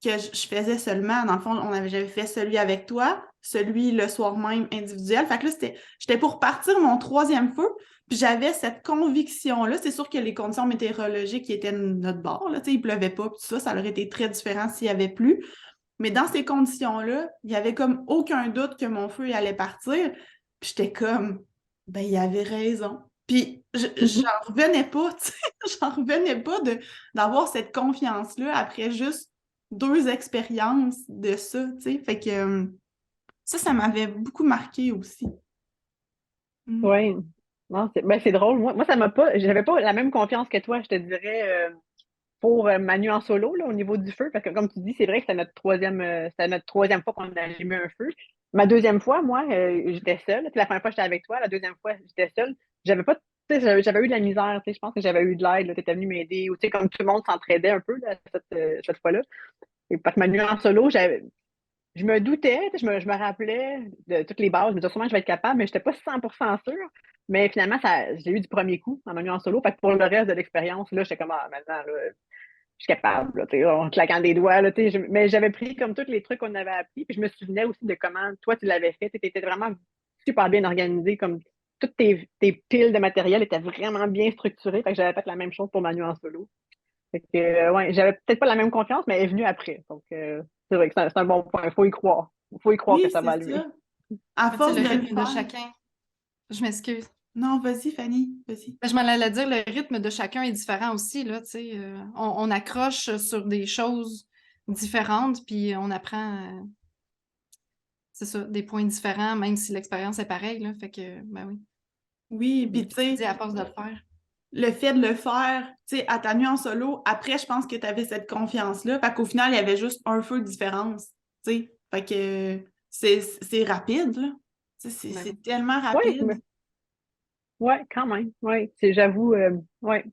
que je faisais seulement. Dans le fond, j'avais fait celui avec toi, celui le soir même individuel. Fait que là, j'étais pour partir mon troisième feu, puis j'avais cette conviction-là. C'est sûr que les conditions météorologiques qui étaient de notre bord, là, tu sais, il pleuvait pas, puis tout ça, ça aurait été très différent s'il y avait plu. Mais dans ces conditions-là, il y avait comme aucun doute que mon feu il allait partir. Puis j'étais comme, ben, il avait raison. Puis j'en revenais pas, tu sais, j'en revenais pas d'avoir cette confiance-là après juste 2 expériences de ça, tu sais. Fait que ça m'avait beaucoup marqué aussi. Mm. Oui. Non, c'est drôle. Moi, j'avais pas la même confiance que toi, je te dirais, pour Manu en solo, là, au niveau du feu. Parce que, comme tu dis, c'est vrai que c'était notre troisième fois qu'on a allumé un feu. Ma deuxième fois, moi, j'étais seule. C'est la première fois que j'étais avec toi. La deuxième fois, j'étais seule. J'avais pas, tu sais, j'avais eu de la misère, tu sais. Je pense que j'avais eu de l'aide, tu étais venu m'aider. Ou, tu sais, comme tout le monde s'entraidait un peu, là, cette fois-là. Et parce que Manu en solo, je me doutais, je me rappelais de toutes les bases, je me disais sûrement que je vais être capable, mais je n'étais pas 100% sûre. Mais finalement, j'ai eu du premier coup en manuel en solo. Fait que pour le reste de l'expérience, là, j'étais comme, ah, maintenant, là, je suis capable, là, en claquant des doigts. Là, mais j'avais pris comme tous les trucs qu'on avait appris. Puis je me souvenais aussi de comment toi, tu l'avais fait. Tu étais vraiment super bien organisé. Comme toutes tes piles de matériel étaient vraiment bien structurées. Fait que j'avais fait la même chose pour manuel en solo. Fait que, ouais, j'avais peut-être pas la même confiance, mais elle est venue après. Donc, c'est vrai que c'est un bon point. Il faut y croire. Il faut y croire que Oui, ça va c'est allumer. ça. À Mais tu sais, force le de le rythme de faire. chacun. Je m'excuse. Non, vas-y, Fanny, vas-y. Ben, je m'en allais dire, le rythme de chacun est différent aussi, là, tu sais. On accroche sur des choses différentes, puis on apprend, c'est ça, des points différents, même si l'expérience est pareille, là. Fait que, ben oui. Oui, Puis puis tu comme tu sais, dis, à force de le faire. le fait de le faire, tu sais, à ta nuit en solo, après, je pense que tu avais cette confiance-là. Fait qu'au final, il y avait juste un feu de différence, tu sais. Fait que c'est rapide, là. Tu sais, Ben oui. c'est tellement Oui, rapide. ouais, quand même. Ouais, j'avoue, ouais.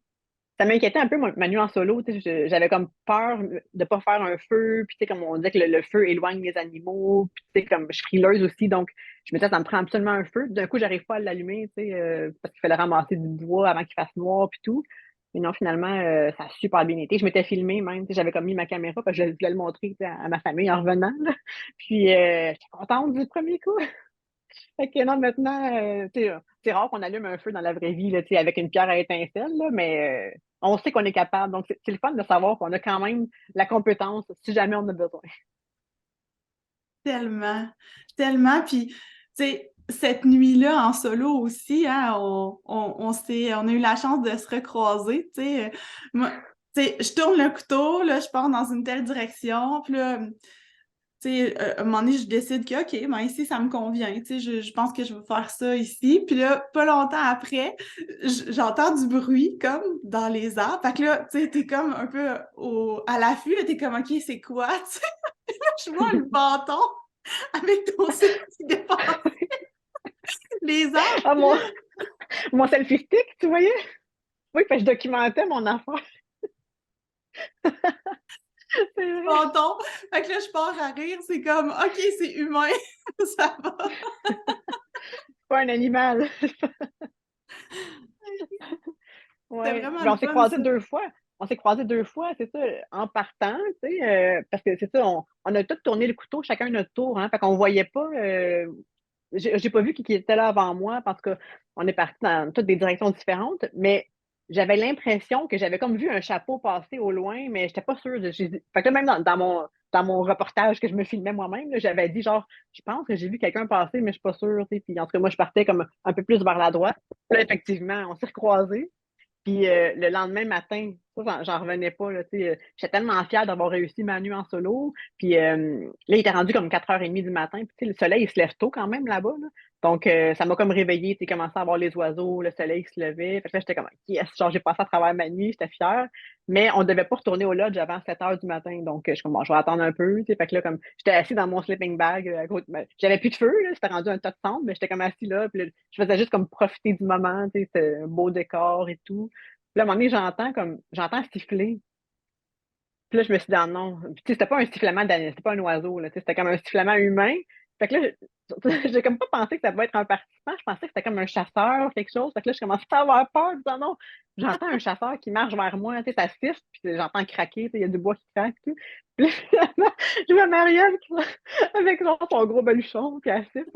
Ça m'inquiétait un peu, ma nuit en solo. Tu sais, j'avais comme peur de pas faire un feu. Puis, tu sais, comme on disait que le feu éloigne les animaux. Puis, tu sais, comme je suis frileuse aussi. Donc, je me disais, ça me prend absolument un feu. D'un coup, j'arrive pas à l'allumer, tu sais, parce qu'il fallait ramasser du bois avant qu'il fasse noir, puis tout. Mais non, finalement, ça a super bien été. Je m'étais filmée même. Tu sais, j'avais comme mis ma caméra parce que je voulais le montrer, tu sais, à ma famille en revenant, là. Puis, j'étais contente du premier coup. Fait que non, maintenant, c'est rare qu'on allume un feu dans la vraie vie, là, tu sais, avec une pierre à étincelle, là, mais on sait qu'on est capable. Donc, c'est le fun de savoir qu'on a quand même la compétence si jamais on a besoin. Tellement, tellement. Puis, tu sais, cette nuit-là en solo aussi, hein, on a eu la chance de se recroiser, tu sais. Moi, tu sais, je tourne le couteau, là, je pars dans une telle direction, puis là, tu sais, à un moment donné, je décide que, OK, ben ici, ça me convient, tu sais, je pense que je vais faire ça ici. Puis là, pas longtemps après, j'entends du bruit, comme, dans les arbres. Fait que là, tu sais, t'es comme un peu à l'affût, là, t'es comme, OK, c'est quoi, tu sais? Je vois le bâton avec ton sel qui dépasse les arbres. Ah, Puis là, mon selfie stick, tu voyais? Oui, fait que je documentais mon affaire. C'est le vrai. bâton. Fait que là, je pars à rire. C'est comme, OK, c'est humain. Ça va. Pas un animal. C'était Ouais. vraiment Mais le on s'est fun, croisés ça. 2 fois. On s'est croisés 2 fois, c'est ça, en partant, tu sais, parce que c'est ça, on a tous tourné le couteau, chacun notre tour, hein, fait qu'on voyait pas, j'ai pas vu qui était là avant moi, parce qu'on est partis dans toutes des directions différentes, mais j'avais l'impression que j'avais comme vu un chapeau passer au loin, mais j'étais pas sûre. Fait que là, même dans mon reportage que je me filmais moi-même, là, j'avais dit genre, je pense que j'ai vu quelqu'un passer, mais je suis pas sûre, tu sais, puis en tout cas, moi, je partais comme un peu plus vers la droite. Là, effectivement, on s'est recroisés. Puis le lendemain matin, ça, j'en revenais pas. Là, tu sais, j'étais tellement fière d'avoir réussi ma nuit en solo. Puis là, il était rendu comme 4h30 du matin. Puis tu sais, le soleil, il se lève tôt quand même là-bas. Là. Donc, ça m'a comme réveillée. Tu sais, commencé à voir les oiseaux, le soleil se levait. Fait que là, j'étais comme, yes, genre, j'ai passé à travers ma nuit, j'étais fière. Mais on devait pas retourner au lodge avant 7h du matin. Donc, je suis comme, bon, je vais attendre un peu. Tu sais, fait que là, comme, j'étais assis dans mon sleeping bag. J'avais plus de feu, là, c'était rendu un tas de cendres, mais j'étais comme assis là. Puis là, je faisais juste comme profiter du moment. Tu sais, c'était un beau décor et tout. Puis là, à un moment donné, j'entends siffler. Puis là, je me suis dit, ah non. Puis, tu sais, c'était pas un sifflement d'animal, c'était pas un oiseau, là, tu sais, c'était comme un sifflement humain. Fait que là, j'ai comme pas pensé que ça pouvait être un participant. Je pensais que c'était comme un chasseur, quelque chose. Fait que là, je commençais à avoir peur, disant non. J'entends un chasseur qui marche vers moi, tu sais, ça siffle, puis j'entends craquer, tu sais, il y a du bois qui craque, tout. Puis là, finalement, je vois Marielle avec genre son gros baluchon, puis elle siffle.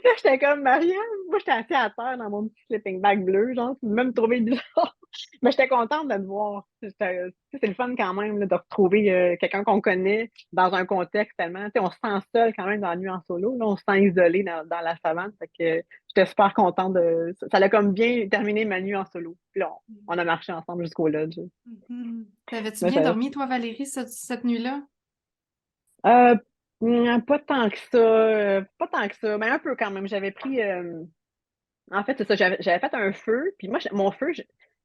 Là, j'étais comme Marielle. Moi, j'étais assise à terre dans mon petit sleeping bag bleu, genre, puis même trouvé bizarre. Mais j'étais contente de te voir. C'est le fun quand même là, de retrouver quelqu'un qu'on connaît dans un contexte tellement. Tu sais, on se sent seul quand même dans la nuit en solo. Là, on se sent isolé dans la savane. Fait que j'étais super contente de. Ça a comme bien terminé ma nuit en solo. Puis là, on a marché ensemble jusqu'au lodge. Mhm. T'avais-tu Mais bien dormi, toi, Valérie, cette nuit-là? euh, pas tant que ça. Pas tant que ça. Mais un peu quand même. J'avais pris. En fait, c'est ça, j'avais fait un feu, puis moi, mon feu,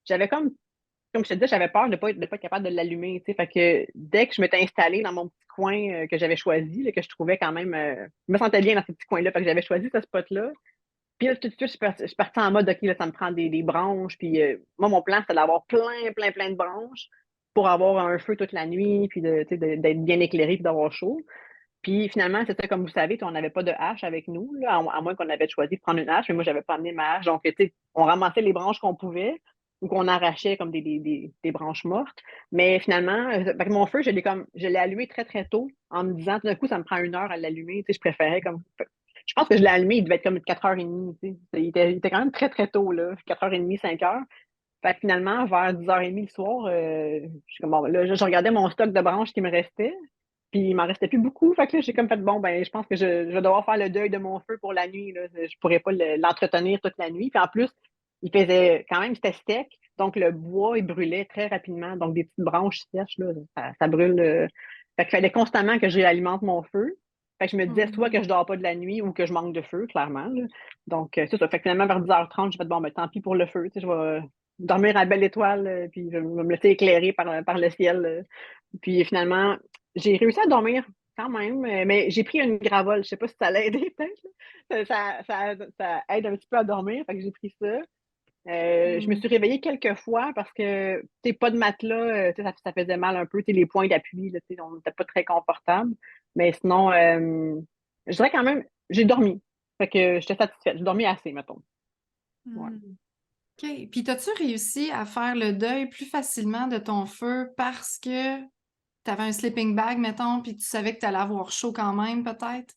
j'avais comme je te disais, j'avais peur de pas être capable de l'allumer, tu sais, fait que dès que je m'étais installée dans mon petit coin que j'avais choisi, là, que je trouvais quand même, je me sentais bien dans ce petit coin-là, fait que j'avais choisi ce spot-là, puis là, tout de suite, je suis partie en mode, OK, là, ça me prend des branches, puis moi, mon plan, c'était d'avoir plein, plein, plein de branches pour avoir un feu toute la nuit, puis tu sais, d'être bien éclairé, puis d'avoir chaud. Puis finalement, c'était comme vous savez, on n'avait pas de hache avec nous, là, à moins qu'on avait choisi de prendre une hache, mais moi, j'avais pas amené ma hache. Donc, tu sais, on ramassait les branches qu'on pouvait ou qu'on arrachait comme des branches mortes. Mais finalement, fait que mon feu, je l'ai allumé très, très tôt en me disant, tout d'un coup, ça me prend 1 heure à l'allumer. Tu sais, je préférais comme. Je pense que je l'ai allumé, il devait être comme 4h30. Tu sais. Il était quand même très, très tôt, là, 4h30, 5h. Fait que finalement, vers 10h30 le soir, je suis comme, bon, là, je regardais mon stock de branches qui me restait. Puis il m'en restait plus beaucoup. Fait que là, j'ai comme fait, bon, ben, je pense que je vais devoir faire le deuil de mon feu pour la nuit. Là. Je pourrais pas l'entretenir toute la nuit. Puis en plus, il faisait quand même, c'était sec. Donc le bois, il brûlait très rapidement. Donc des petites branches sèches, là, ça brûle. Fait qu'il fallait constamment que j'alimente mon feu. Fait que je me disais soit que Mhm. je dors pas de la nuit ou que je manque de feu, clairement. Là. Donc, c'est ça. Fait que finalement, vers 10h30, j'ai fait, bon, ben, tant pis pour le feu. Tu sais, je vais dormir à belle étoile, puis je vais me laisser éclairer par le ciel. Puis finalement, j'ai réussi à dormir quand même, mais j'ai pris une gravole. Je sais pas si ça l'a aidé, peut-être. Là. Ça aide un petit peu à dormir, fait que j'ai pris ça. Je me Mhm. suis réveillée quelques fois parce que, tu sais, pas de matelas, tu sais, ça faisait mal un peu. Tu sais, les points d'appui, là, tu sais, on n'était pas très confortable. Mais sinon, je dirais quand même, j'ai dormi. Fait que j'étais satisfaite. J'ai dormi assez, mettons. Ouais. Mhm. OK. Puis, t'as-tu réussi à faire le deuil plus facilement de ton feu parce que t'avais un sleeping bag, mettons, puis tu savais que t'allais avoir chaud quand même, peut-être?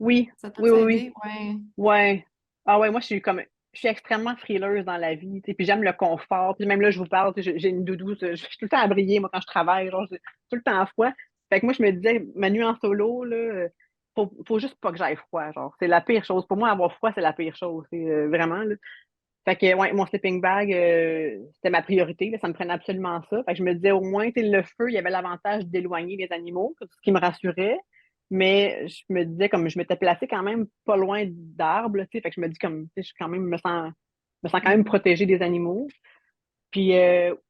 Oui, Ça t'a oui, oui, oui. aidé? Ouais. Ouais. Ah ouais, moi, je suis extrêmement frileuse dans la vie, tu sais, puis j'aime le confort. Puis même là, je vous parle, tu sais, j'ai une doudouse, je suis tout le temps à briller, moi, quand je travaille, genre, j'ai tout le temps froid. Fait que moi, je me disais, ma nuit en solo, là, faut juste pas que j'aille froid, genre. C'est la pire chose. Pour moi, avoir froid, c'est la pire chose, c'est vraiment, là. Fait que, ouais, mon sleeping bag, c'était ma priorité, là, ça me prenait absolument ça. Fait que je me disais, au moins, tu sais, le feu, il y avait l'avantage d'éloigner les animaux, ce qui me rassurait. Mais je me disais, comme je m'étais placée quand même pas loin d'arbres, là, tu sais, fait que je me dis, comme, tu sais, je quand même me sens quand même Mhm. protégée des animaux. Puis,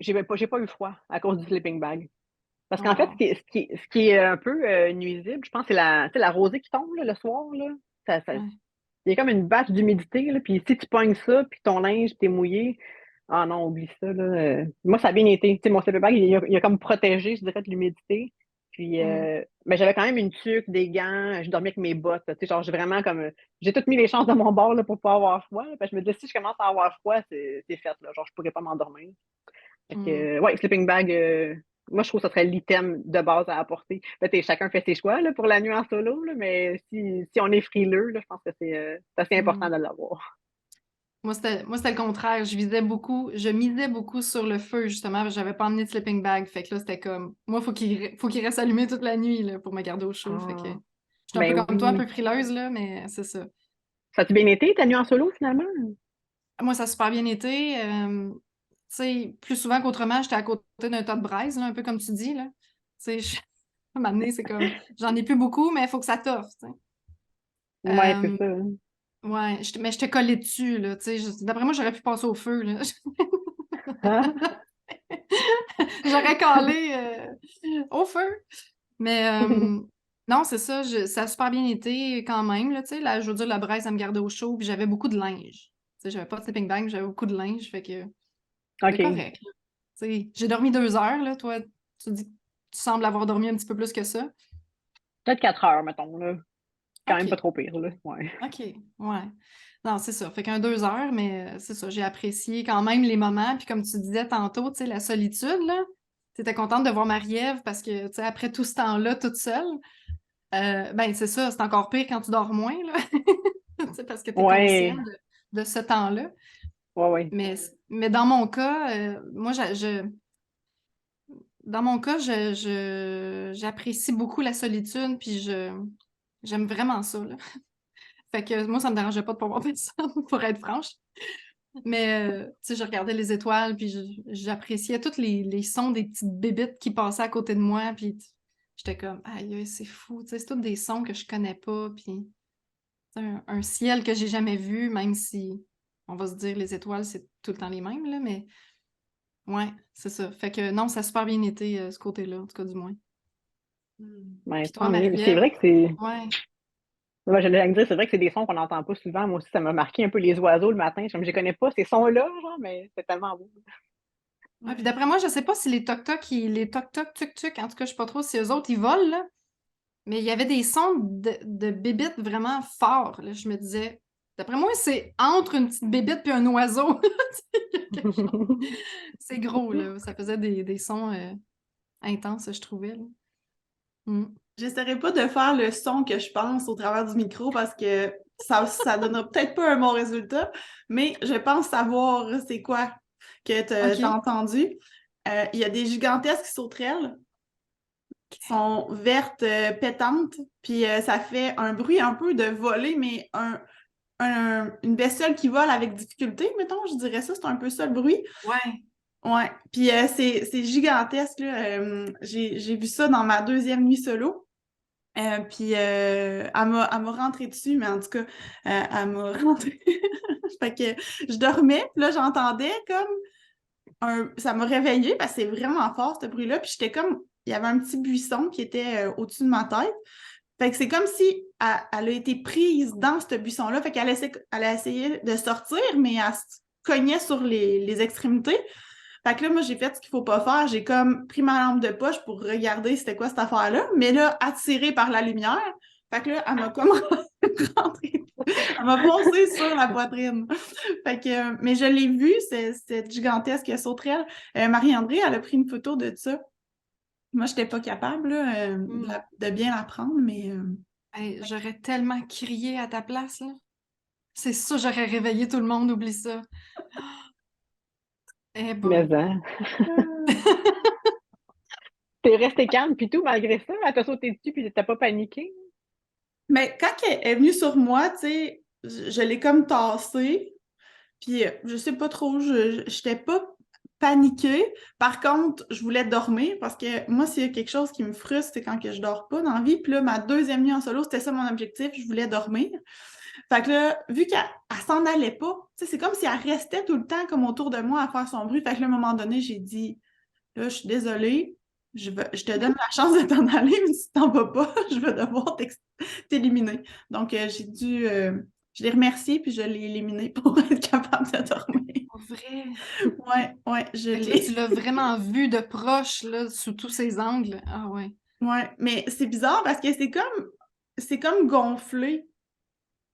j'ai pas eu froid à cause du sleeping bag. Parce qu'en fait, Oh. ce qui est un peu nuisible, je pense, c'est tu sais, la rosée qui tombe là, le soir, là. Ouais. Il y a comme une bâche d'humidité, là, puis si tu pognes ça, puis ton linge, t'es mouillé, ah non, oublie ça, là. Moi, ça a bien été. Tu sais, mon slipper bag, il a comme protégé, je dirais, de l'humidité. Puis, Mm. mais j'avais quand même une tuque, des gants, je dormais avec mes bottes, là. Tu sais, genre, j'ai vraiment comme, j'ai toutes mis les chances de mon bord, là, pour pas avoir froid, là. Parce que je me disais, si je commence à avoir froid, c'est fait, là. Genre, je pourrais pas m'endormir. Fait que, Mm. ouais, sleeping bag, moi, je trouve que ce serait l'item de base à apporter. Peut-être chacun fait ses choix là, pour la nuit en solo, là, mais si on est frileux, là, je pense que c'est assez important Mm. de l'avoir. Moi, c'était le contraire. Je misais beaucoup sur le feu, justement, parce que j'avais pas emmené de sleeping bag. Fait que là, c'était comme, moi, faut qu'il reste allumé toute la nuit, là, pour me garder au chaud. Fait que, Ah, j'étais un peu ben comme toi, un oui. peu frileuse, là, mais c'est ça. Ça a-tu bien été, ta nuit en solo, finalement? Moi, ça a super bien été. Tu sais, plus souvent qu'autrement, j'étais à côté d'un tas de braise, là, un peu comme tu dis, là. Tu sais, à un moment donné, c'est comme, j'en ai plus beaucoup, mais il faut que ça t'offre, tu sais. Ouais, c'est Euh, ça. Hein. ouais, mais je te collais dessus, là, tu sais. D'après moi, j'aurais pu passer au feu, là. Ah, J'aurais calé au feu. Mais non, c'est ça, ça a super bien été quand même, là, tu sais. Là, je veux dire, la braise, elle me gardait au chaud, puis j'avais beaucoup de linge. Tu sais, j'avais pas de sleeping bag, mais j'avais beaucoup de linge, fait que c'était OK. correct. Tu sais, j'ai dormi 2 heures, là. Toi, tu dis que tu sembles avoir dormi un petit peu plus que ça. Peut-être 4 heures, mettons, là. Quand même pas OK, trop pire, là. Ouais. OK, ouais. Non, c'est ça. Fait qu'un 2 heures, mais c'est ça, j'ai apprécié quand même les moments. Puis comme tu disais tantôt, tu sais, la solitude, là. T'étais contente de voir Marie-Ève parce que, tu sais, après tout ce temps-là, toute seule, ben c'est ça, c'est encore pire quand tu dors moins, là. Tu sais, parce que t'es conscient Ouais. de ce temps-là. Ouais, ouais. Mais dans mon cas, moi, dans mon cas, j'apprécie beaucoup la solitude, puis j'aime vraiment ça, là. Fait que moi, ça me dérangeait pas de pas voir personne, pour être franche. Mais, tu sais, je regardais les étoiles, puis j'appréciais tous les sons des petites bébites qui passaient à côté de moi, puis j'étais comme, aïe, c'est fou, tu sais, c'est tous des sons que je connais pas, puis un ciel que j'ai jamais vu, même si, on va se dire, les étoiles, c'est tout le temps les mêmes, là, mais ouais, c'est ça. Fait que non, ça a super bien été, ce côté-là, en tout cas, du moins. Ouais, Puis toi, tant mieux. Mais c'est Marie-Ève, vrai que c'est. ouais, Ouais, j'allais dire, c'est vrai que c'est des sons qu'on n'entend pas souvent. Moi aussi, ça m'a marqué un peu les oiseaux le matin. Je ne connais pas ces sons-là, genre, mais c'est tellement beau. ouais, puis d'après moi, je sais pas si les toc-toc, tuk-tuk, en tout cas, je sais pas trop si eux autres, ils volent, là. Mais il y avait des sons de bébites vraiment forts, là. Je me disais, d'après moi, c'est entre une petite bébite puis un oiseau. Il y a quelque chose. C'est gros, là. Ça faisait des sons intenses, je trouvais, là. Mm. J'essaierai pas de faire le son que je pense au travers du micro parce que ça donnera peut-être pas un bon résultat, mais je pense savoir c'est quoi que t'as OK. entendu. Il y a des gigantesques sauterelles qui sont vertes, pétantes, puis ça fait un bruit un peu de voler, mais une bestiole qui vole avec difficulté, mettons, je dirais ça, c'est un peu ça le bruit. Ouais. Ouais, puis c'est gigantesque, là. J'ai vu ça dans ma deuxième nuit solo. Puis elle m'a rentré dessus, mais en tout cas, elle m'a rentré. Fait que je dormais, puis là, j'entendais comme ça m'a réveillée parce que c'est vraiment fort, ce bruit-là. Puis j'étais comme. Il y avait un petit buisson qui était au-dessus de ma tête. Fait que c'est comme si elle a été prise dans ce buisson-là. Fait elle a essayé de sortir, mais elle se cognait sur les extrémités. Fait que là, moi, j'ai fait ce qu'il faut pas faire. J'ai comme pris ma lampe de poche pour regarder c'était quoi cette affaire-là. Mais là, attirée par la lumière, fait que là, elle m'a comme rentrée. Elle m'a foncé sur la poitrine. Fait que, mais je l'ai vue, cette gigantesque sauterelle. Marie-André, elle a pris une photo de ça. Moi, je n'étais pas capable là, Mm. de bien la prendre, mais Hey, j'aurais tellement crié à ta place, là. C'est ça, j'aurais réveillé tout le monde, oublie ça. Eh Mais boy. hein, t'es resté calme, puis tout, malgré ça, elle t'a sauté dessus, puis t'as pas paniqué. Mais quand elle est venue sur moi, tu sais, je l'ai comme tassée. Puis, je sais pas trop, j'étais pas paniquée. Par contre, je voulais dormir parce que moi, s'il y a quelque chose qui me frustre, c'est quand que je dors pas dans la vie. Puis là, ma deuxième nuit en solo, c'était ça mon objectif, je voulais dormir. Fait que là, vu qu'elle s'en allait pas, tu sais, c'est comme si elle restait tout le temps comme autour de moi à faire son bruit. Fait que là, à un moment donné, j'ai dit, là, je suis désolée, je te donne la chance de t'en aller, mais si t'en vas pas, je vais devoir t'éliminer. Donc, je l'ai remercié, puis je l'ai éliminé pour être capable de dormir. Pour vrai. Ouais, ouais, je Fait que là, tu l'ai. l'as vraiment vu de proche, là, sous tous ses angles. Ah ouais. Ouais, mais c'est bizarre parce que c'est comme gonflé.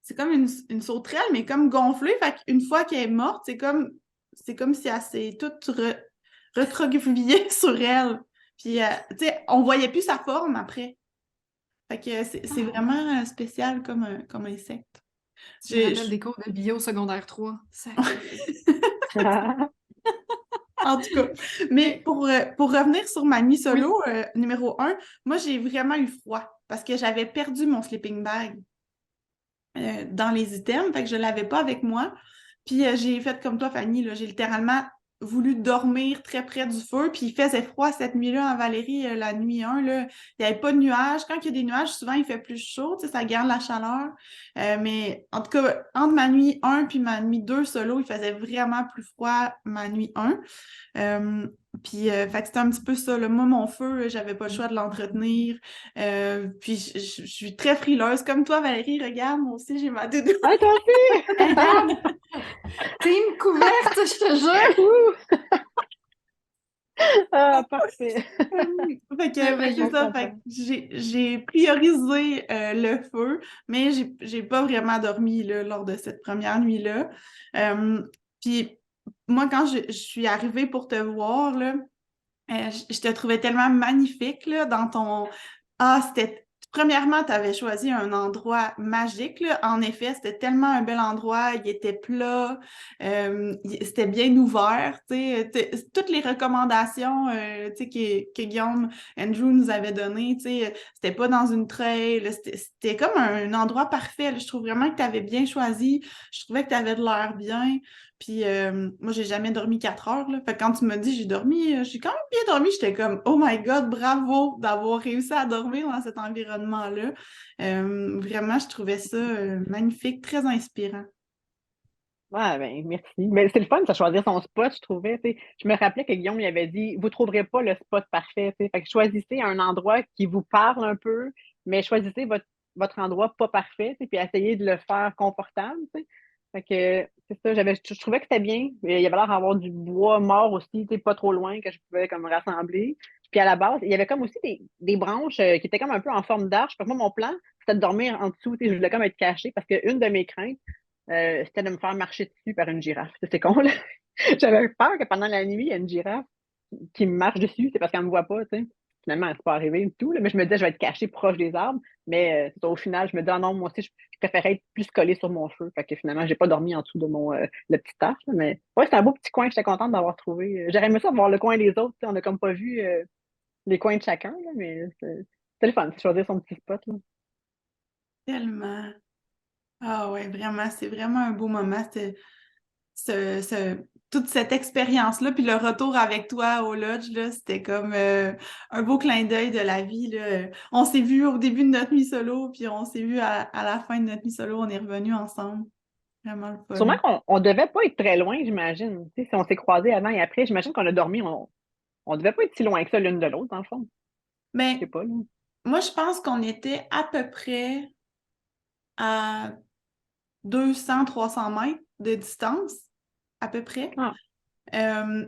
C'est comme une sauterelle, mais comme gonflée. Fait qu'une fois qu'elle est morte, c'est comme si elle s'est toute recroquevillée sur elle. Puis, tu sais, on voyait plus sa forme après. Fait que c'est Ah ouais. vraiment spécial comme insecte. Tu me J'ai- rappelles je- des cours de bio secondaire 3. Sacré. En tout cas, mais pour revenir sur ma nuit Oui. solo, numéro 1, moi j'ai vraiment eu froid parce que j'avais perdu mon sleeping bag dans les items, fait que je ne l'avais pas avec moi. Puis j'ai fait comme toi, Fanny, là, j'ai littéralement voulu dormir très près du feu, puis il faisait froid cette nuit-là en Valérie, la nuit 1, là. Il n'y avait pas de nuages. Quand il y a des nuages, souvent il fait plus chaud, tu sais, ça garde la chaleur. Mais en tout cas, entre ma nuit 1 puis ma nuit 2 solo, il faisait vraiment plus froid ma nuit 1. Euh, puis, fait que c'était un petit peu ça, là. Moi, mon feu, j'avais pas le choix de l'entretenir. Puis, je suis très frileuse. Comme toi, Valérie, regarde, moi aussi, j'ai ma doudoune. Ah, toi aussi! Hey, regarde! Team couverte, je te jure! Ouh! Ah, parfait. Fait que c'est On Merveilleux. ça. Fait que comprend. j'ai priorisé le feu, mais j'ai pas vraiment dormi là, lors de cette première nuit-là. Euh, puis, moi, quand je suis arrivée pour te voir, là, je te trouvais tellement magnifique là, dans ton. Ah, c'était. Premièrement, tu avais choisi un endroit magique, là. En effet, c'était tellement un bel endroit. Il était plat, c'était bien ouvert. Tu sais. Toutes les recommandations tu sais, que Guillaume Andrew nous avait données, tu sais, c'était pas dans une trail. Là. C'était comme un endroit parfait. Là. Je trouve vraiment que tu avais bien choisi. Je trouvais que tu avais de l'air bien. Puis moi, j'ai jamais dormi 4 heures. Là. Fait que quand tu m'as dit j'ai quand même bien dormi, j'étais comme Oh my God, bravo d'avoir réussi à dormir dans cet environnement-là. Vraiment, je trouvais ça magnifique, très inspirant. Ouais, ben, merci. Mais c'est le fun de choisir son spot, je trouvais. Tu sais. Je me rappelais que Guillaume il avait dit, vous trouverez pas le spot parfait. Tu sais. Fait que choisissez un endroit qui vous parle un peu, mais choisissez votre endroit pas parfait, tu sais, puis essayez de le faire confortable. Tu sais. Fait que c'est ça, je trouvais que c'était bien. Il y avait l'air d'avoir du bois mort aussi, tu sais, pas trop loin que je pouvais comme rassembler. Puis à la base, il y avait comme aussi des branches qui étaient comme un peu en forme d'arche. Fait que moi, mon plan, c'était de dormir en dessous. Tu sais, je voulais comme être caché parce qu'une de mes craintes, c'était de me faire marcher dessus par une girafe. C'est con, là. J'avais peur que pendant la nuit, il y a une girafe qui me marche dessus, c'est parce qu'elle me voit pas, tu sais. Finalement, c'est pas arrivé du tout, là, mais je me disais, je vais être caché proche des arbres. Mais au final, je me dis, ah non, moi aussi, je préférais être plus collé sur mon feu. Fait que finalement, j'ai pas dormi en dessous de mon le petit arche. Là, mais ouais, c'est un beau petit coin, j'étais contente d'avoir trouvé. J'aurais aimé ça voir le coin des autres, tu sais. On a comme pas vu les coins de chacun, là, mais c'est le fun, de choisir son petit spot. Là. Tellement. Ah ouais, vraiment, c'est vraiment un beau moment. Ce, ce- Toute cette expérience-là, puis le retour avec toi au lodge, là, c'était comme un beau clin d'œil de la vie, là. On s'est vu au début de notre nuit solo, puis on s'est vu à la fin de notre nuit solo, on est revenus ensemble. Vraiment le fun. Sûrement qu'on devait pas être très loin, j'imagine. Tu sais, si on s'est croisés avant et après, j'imagine qu'on a dormi, on devait pas être si loin que ça l'une de l'autre, dans le fond. Je sais Mais pas, là. moi, je pense qu'on était à peu près à 200-300 mètres de distance, à peu près. Ah,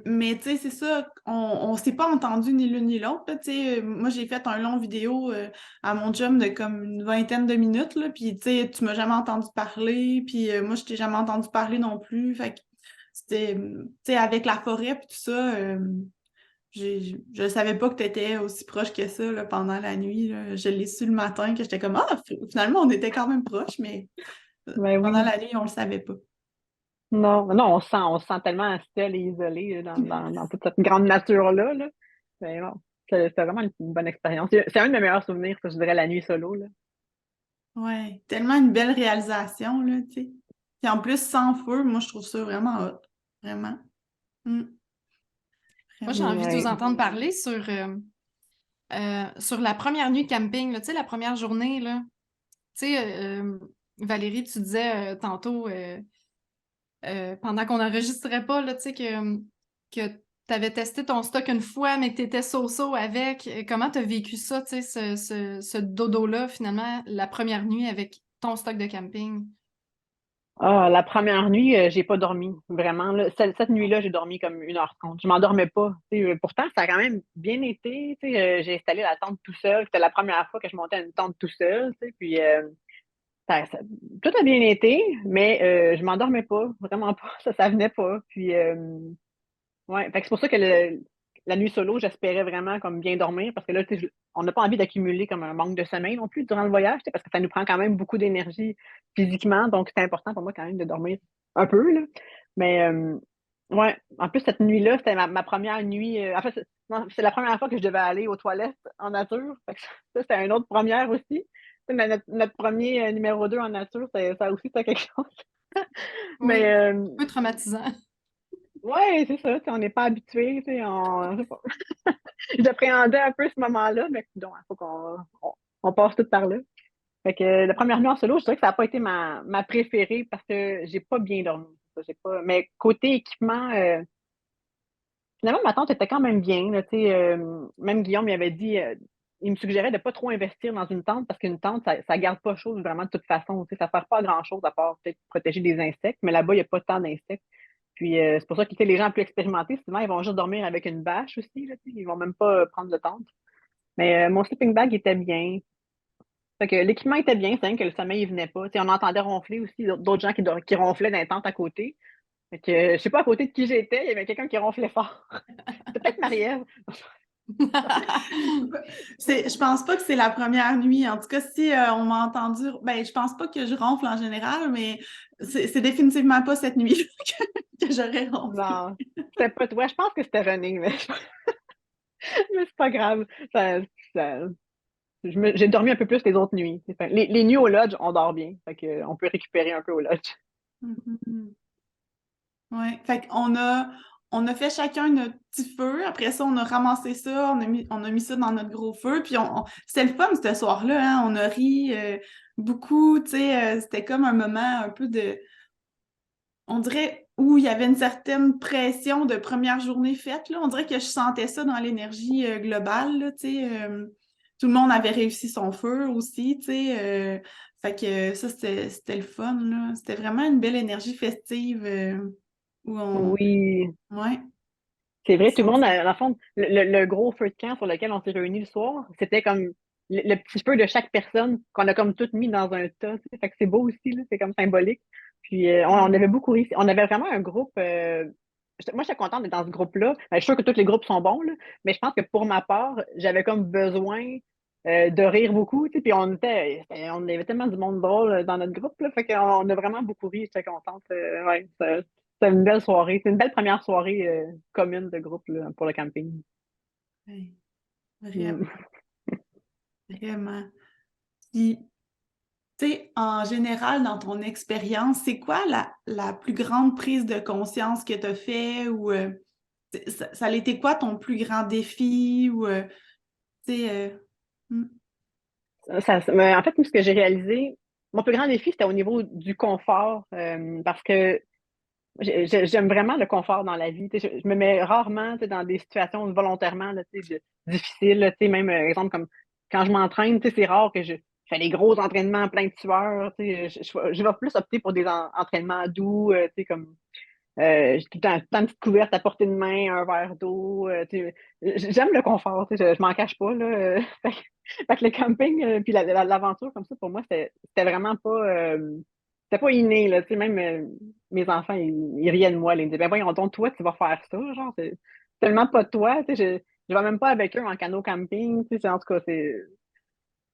Mais tu sais, c'est ça, on s'est pas entendu ni l'une ni l'autre. Là, tu sais. Moi, j'ai fait un long vidéo à mon job de comme une vingtaine de minutes, là, puis tu sais, tu m'as jamais entendu parler, puis moi, je t'ai jamais entendu parler non plus. Fait que c'était, tu sais, avec la forêt puis tout ça, je savais pas que tu étais aussi proche que ça là, pendant la nuit. Là. Je l'ai su le matin, que j'étais comme Ah, finalement, on était quand même proches, mais Ben pendant oui. la nuit, on le savait pas. Non, non, on se sent tellement seul et isolé dans toute cette grande nature-là, là. Mais non, c'est vraiment une bonne expérience. C'est un de mes meilleurs souvenirs, ça, je dirais, la nuit solo, là. Ouais, tellement une belle réalisation, là, tu sais. Puis en plus, sans feu, moi, je trouve ça vraiment hot. Vraiment. Mm, Moi, j'ai vraiment. envie de vous Ouais. entendre parler sur la première nuit camping, là, tu sais, la première journée, là. Tu sais, Valérie, tu disais tantôt, pendant qu'on n'enregistrait pas, là, tu sais, que tu avais testé ton stock une fois, mais que tu étais so-so avec. Comment tu as vécu ça, tu sais, ce dodo-là, finalement, la première nuit avec ton stock de camping? Ah, la première nuit, j'ai pas dormi, vraiment, là. Cette nuit-là, j'ai dormi comme 1h30. Je m'endormais pas. Tu sais, pourtant, ça a quand même bien été. Tu sais, j'ai installé la tente tout seul. C'était la première fois que je montais une tente tout seul. Tu sais, puis tout a bien été, mais je m'endormais pas, vraiment pas. Ça venait pas. Puis ouais, fait que c'est pour ça que la nuit solo, j'espérais vraiment comme bien dormir parce que là, tu sais, on n'a pas envie d'accumuler comme un manque de sommeil non plus durant le voyage, tu sais, parce que ça nous prend quand même beaucoup d'énergie physiquement, donc c'est important pour moi quand même de dormir un peu, là. Mais ouais, en plus, cette nuit-là, c'était ma première nuit. En fait, non, c'est la première fois que je devais aller aux toilettes en nature. Fait que ça, c'était une autre première aussi. Tu sais, notre premier numéro 2 en nature, ça aussi, c'était quelque chose. Mais Oui, un peu traumatisant. ouais, c'est ça, tu sais, on n'est pas habitué, tu sais, je sais pas. J'appréhendais un peu ce moment-là, mais donc, il faut on passe tout par là. Fait que la première nuit en solo, je dirais que ça n'a pas été ma préférée parce que j'ai pas bien dormi. Ça, j'ai pas... Mais côté équipement, finalement, ma tante était quand même bien. Là, tu sais, même Guillaume il avait dit, il me suggérait de ne pas trop investir dans une tente parce qu'une tente, ça ne garde pas chaud vraiment de toute façon. Tu sais, ça ne sert pas à grand-chose à part peut-être protéger des insectes, mais là-bas, il n'y a pas tant d'insectes. Puis c'est pour ça que tu sais, les gens plus expérimentés, souvent, ils vont juste dormir avec une bâche aussi. Là, tu sais, ils vont même pas prendre de tente. Mais mon sleeping bag était bien. Fait que l'équipement était bien, c'est rien que le sommeil, il venait pas. Tu sais, on entendait ronfler aussi, d'autres gens qui ronflaient dans les tentes à côté. Fait que je sais pas à côté de qui j'étais, il y avait quelqu'un qui ronflait fort. C'était peut-être Marie-Ève. Je pense pas que c'est la première nuit. En tout cas, si on m'a entendu, ben, je pense pas que je ronfle en général, mais c'est définitivement pas cette nuit que j'aurais ronflé. Non, c'était pas toi. Je pense que c'était René, mais, mais c'est pas grave. Ça- j'ai dormi un peu plus les autres nuits. Enfin, les nuits au lodge, on dort bien. Fait que, on peut récupérer un peu au lodge. Mhm. Ouais. Fait on a fait chacun notre petit feu. Après ça, on a ramassé ça, on a mis ça dans notre gros feu. Puis c'était le fun ce soir-là, hein. On a ri beaucoup, tu sais. C'était comme un moment un peu on dirait, où il y avait une certaine pression de première journée faite, là. On dirait que je sentais ça dans l'énergie globale, là, tu sais. Tout le monde avait réussi son feu aussi, tu sais. Fait que ça, c'était le fun, là. C'était vraiment une belle énergie festive où on... Oui, Ouais, c'est vrai, tout le monde, sentir. dans le fond, le gros feu de camp sur lequel on s'est réunis le soir, c'était comme le petit feu de chaque personne qu'on a comme tout mis dans un tas. Tu sais. Fait que c'est beau aussi, là, c'est comme symbolique. Puis on avait beaucoup ri. On avait vraiment un groupe. Moi, j'étais contente d'être dans ce groupe-là. Ben, je suis sûre que tous les groupes sont bons, là, mais je pense que pour ma part, j'avais comme besoin de rire beaucoup. Tu sais, puis on avait tellement du monde drôle dans notre groupe, là, fait qu'on a vraiment beaucoup ri. J'étais contente. Ouais, c'était une belle soirée. C'est une belle première soirée commune de groupe là, pour le camping. Ouais, Mm. vraiment, vraiment. Puis, tu sais, en général, dans ton expérience, c'est quoi la plus grande prise de conscience que tu as fait ou ça a été quoi ton plus grand défi ou tu sais hmm, Mais en fait, moi, ce que j'ai réalisé, mon plus grand défi, c'était au niveau du confort, parce que j'aime vraiment le confort dans la vie. Tu sais, je me mets rarement tu sais, dans des situations volontairement là, tu sais, difficiles. Là, tu sais, même, exemple, comme quand je m'entraîne, tu sais, c'est rare que je fais des gros entraînements plein de sueur. Tu sais, je vais plus opter pour des entraînements doux, tu sais, comme j'ai tout le temps une petite couverte à portée de main, un verre d'eau. Tu sais, j'aime le confort, tu sais, je m'en cache pas. Là, fait que le camping, puis l'aventure comme ça, pour moi, c'était vraiment pas. C'était pas inné, là. Tu sais, même mes enfants, ils riaient de moi. Là, ils me disaient, ben voyons donc, toi, tu vas faire ça. Genre, tellement pas de toi, tu sais, je vais même pas avec eux en canot camping, tu sais, en tout cas, c'est...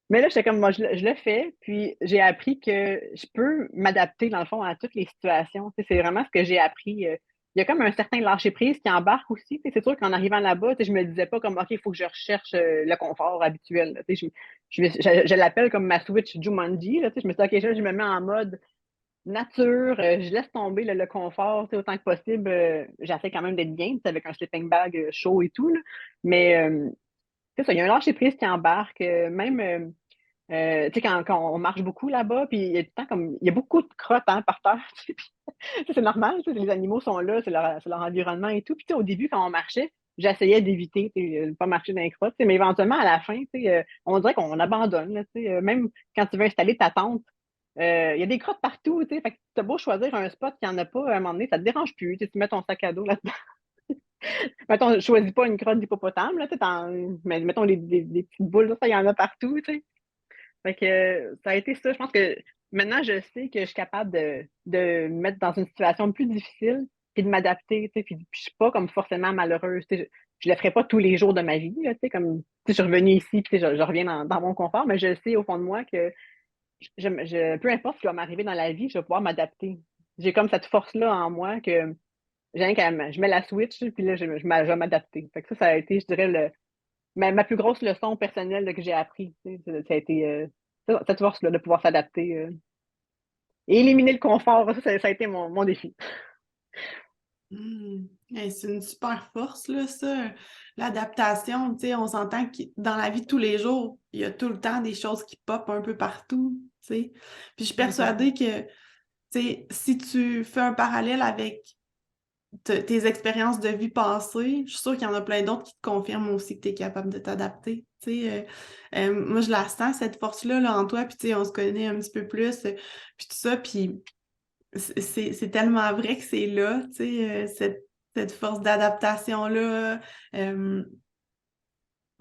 Mais là, j'étais comme, moi, je le fais, puis j'ai appris que je peux m'adapter, dans le fond, à toutes les situations. Tu sais, c'est vraiment ce que j'ai appris. Il y a comme un certain lâcher-prise qui embarque aussi. Tu sais, c'est sûr qu'en arrivant là-bas, tu sais, je me disais pas comme, OK, il faut que je recherche le confort habituel, là. Tu sais, je l'appelle comme ma switch Jumanji, là. Tu sais, je me suis dit, OK, je me mets en mode nature, je laisse tomber le confort, tu sais, autant que possible. J'essaie quand même d'être bien, tu sais, avec un sleeping bag chaud et tout, là. Mais c'est ça, il y a un lâcher-prise qui embarque, même... tu sais, quand on marche beaucoup là-bas, puis il y a tout le temps comme, il y a beaucoup de crottes hein, par terre. Tu sais, puis c'est normal, tu sais, les animaux sont là, c'est leur environnement et tout. Puis tu sais, au début, quand on marchait, j'essayais d'éviter, tu sais, de pas marcher dans les crottes, tu sais, mais éventuellement, à la fin, tu sais, on dirait qu'on abandonne, là, tu sais, même quand tu veux installer ta tente, il y a des crottes partout, tu sais, fait que t'as beau choisir un spot qu'il n'y en a pas, à un moment donné, ça te dérange plus, tu sais, tu mets ton sac à dos là-dedans. Mettons, je choisis pas une crotte d'hippopotame, là, tu sais, mais mettons des petites boules, là, ça, il y en a partout, tu sais. Fait que ça a été ça. Je pense que maintenant, je sais que je suis capable de me mettre dans une situation plus difficile puis de m'adapter, tu sais, puis je suis pas comme forcément malheureuse. Tu sais, je le ferai pas tous les jours de ma vie, là, tu sais, comme tu sais, je suis revenue ici, puis tu sais, je reviens dans mon confort, mais je sais au fond de moi que peu importe ce qui va m'arriver dans la vie, je vais pouvoir m'adapter. J'ai comme cette force-là en moi que je mets la switch, puis là, je vais m'adapter. Fait que ça a été, je dirais, ma plus grosse leçon personnelle là, que j'ai appris, tu sais, ça a été cette force-là de pouvoir s'adapter et éliminer le confort. Ça a été mon défi. Hey, c'est une super force, là, ça. L'adaptation, tu sais, on s'entend que dans la vie de tous les jours, il y a tout le temps des choses qui popent un peu partout, tu sais. Puis je suis Mhm. persuadée que, tu sais, si tu fais un parallèle avec tes expériences de vie passées, je suis sûre qu'il y en a plein d'autres qui te confirment aussi que tu es capable de t'adapter. Tu sais, moi, je la sens, cette force-là, là, en toi, puis tu sais, on se connaît un petit peu plus, puis tout ça, puis c'est tellement vrai que c'est là, tu sais, cette force d'adaptation-là. euh,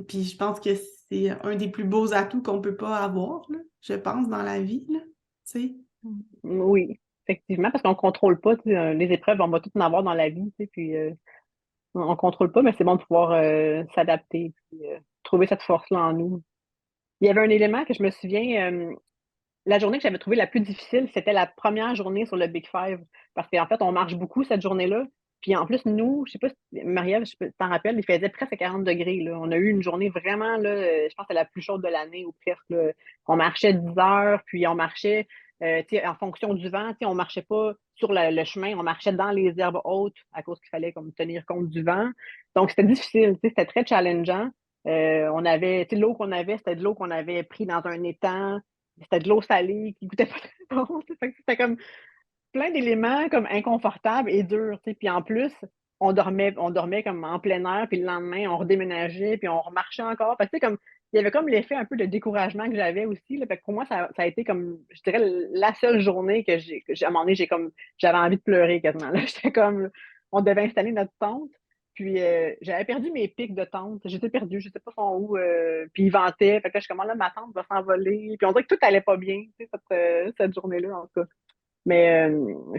Puis je pense que c'est un des plus beaux atouts qu'on peut pas avoir, là, je pense, dans la vie, là, tu sais. Oui, effectivement, parce qu'on contrôle pas, tu sais, les épreuves, on va toutes en avoir dans la vie, tu sais, puis on contrôle pas, mais c'est bon de pouvoir s'adapter, puis trouver cette force-là en nous. Il y avait un élément que je me souviens, la journée que j'avais trouvée la plus difficile, c'était la première journée sur le Big Five. Parce qu'en fait, on marche beaucoup cette journée-là. Puis en plus, nous, je sais pas si Marie-Ève, t'en rappelles, il faisait presque 40 degrés, là. On a eu une journée vraiment, là, je pense que c'est la plus chaude de l'année ou presque, là. On marchait 10 heures, puis on marchait tu sais, en fonction du vent. Tu sais, on marchait pas sur le chemin, on marchait dans les herbes hautes à cause qu'il fallait comme tenir compte du vent. Donc, c'était difficile, tu sais, c'était très challengeant. On avait, tu sais, l'eau qu'on avait, c'était de l'eau qu'on avait pris dans un étang. C'était de l'eau salée qui goûtait pas très bon. Fait que c'était comme plein d'éléments comme inconfortables et durs. Tu sais. Puis en plus, on dormait comme en plein air, puis le lendemain, on redéménageait, puis on remarchait encore. Fait que, tu sais, comme, il y avait comme l'effet un peu de découragement que j'avais aussi. Là. Fait que pour moi, ça a été comme, je dirais, la seule journée à un moment donné, j'avais envie de pleurer quasiment. Là. J'étais comme, on devait installer notre tente. Puis j'avais perdu mes pics de tente. J'étais perdue, je sais pas son où. Puis il ventait. Fait que là, je suis comme, ah, là, ma tente va s'envoler. Puis on dirait que tout allait pas bien, tu sais, cette journée-là, en tout cas. Mais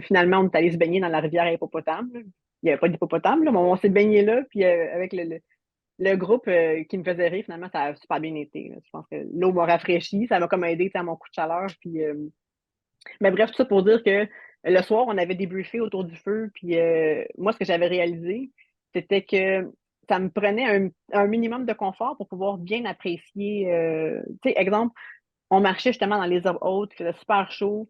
finalement, on est allé se baigner dans la rivière à hippopotame. Là. Il n'y avait pas d'hippopotame, là, mais on s'est baigné là, puis avec le groupe qui me faisait rire, finalement, ça a super bien été. Là. Je pense que l'eau m'a rafraîchi, ça m'a comme aidé tu sais, à mon coup de chaleur. Puis, mais bref, tout ça pour dire que le soir, on avait débriefé autour du feu, puis moi, ce que j'avais réalisé, c'était que ça me prenait un minimum de confort pour pouvoir bien apprécier. Tu sais, exemple, on marchait justement dans les herbes hautes, il faisait super chaud.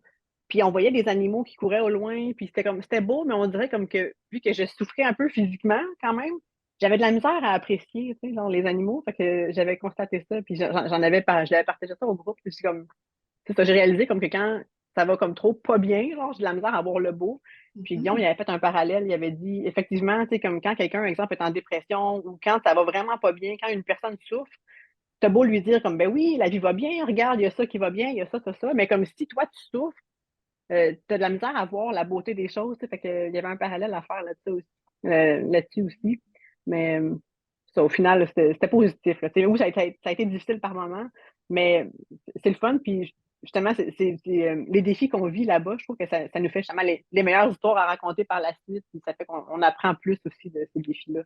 Puis on voyait des animaux qui couraient au loin, puis c'était beau, mais on dirait comme que vu que je souffrais un peu physiquement quand même, j'avais de la misère à apprécier, tu sais, genre les animaux. Fait que j'avais constaté ça, puis je l'avais partagé ça au groupe. Puis c'est comme, c'est ça, j'ai réalisé comme que quand ça va comme trop pas bien, genre j'ai de la misère à voir le beau. Puis Guillaume, il Mhm. avait fait un parallèle, il avait dit effectivement, tu sais, comme quand quelqu'un, par exemple, est en dépression ou quand ça va vraiment pas bien, quand une personne souffre, t'as beau lui dire comme ben oui, la vie va bien, regarde, il y a ça qui va bien, il y a ça, mais comme si toi tu souffres, t'as de la misère à voir la beauté des choses, tu sais, fait que il y avait un parallèle à faire là-dessus aussi. Mais ça, au final, c'était positif. Là. Tu sais, oui, ça a été difficile par moment, mais c'est le fun. Puis justement, les défis qu'on vit là-bas, je trouve que ça nous fait justement les meilleures histoires à raconter par la suite. Puis ça fait qu'on apprend plus aussi de ces défis-là.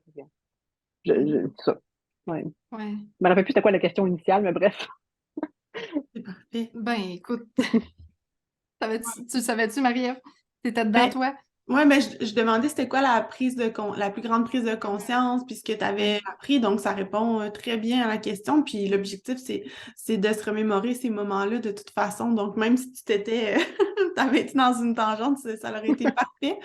Ça. Ouais. Ouais. Je me rappelle plus c'était quoi la question initiale, mais bref. C'est parfait. Ben, écoute, tu savais-tu, Marie-Ève? T'étais dedans, Ben, toi? ouais, mais je demandais c'était quoi la plus grande prise de Mm. conscience, puis ce que tu avais Ouais. appris, donc ça répond très bien à la question. Puis l'objectif, c'est de se remémorer ces moments-là de toute façon. Donc, même si tu t'avais été dans une tangente, ça aurait été parfait.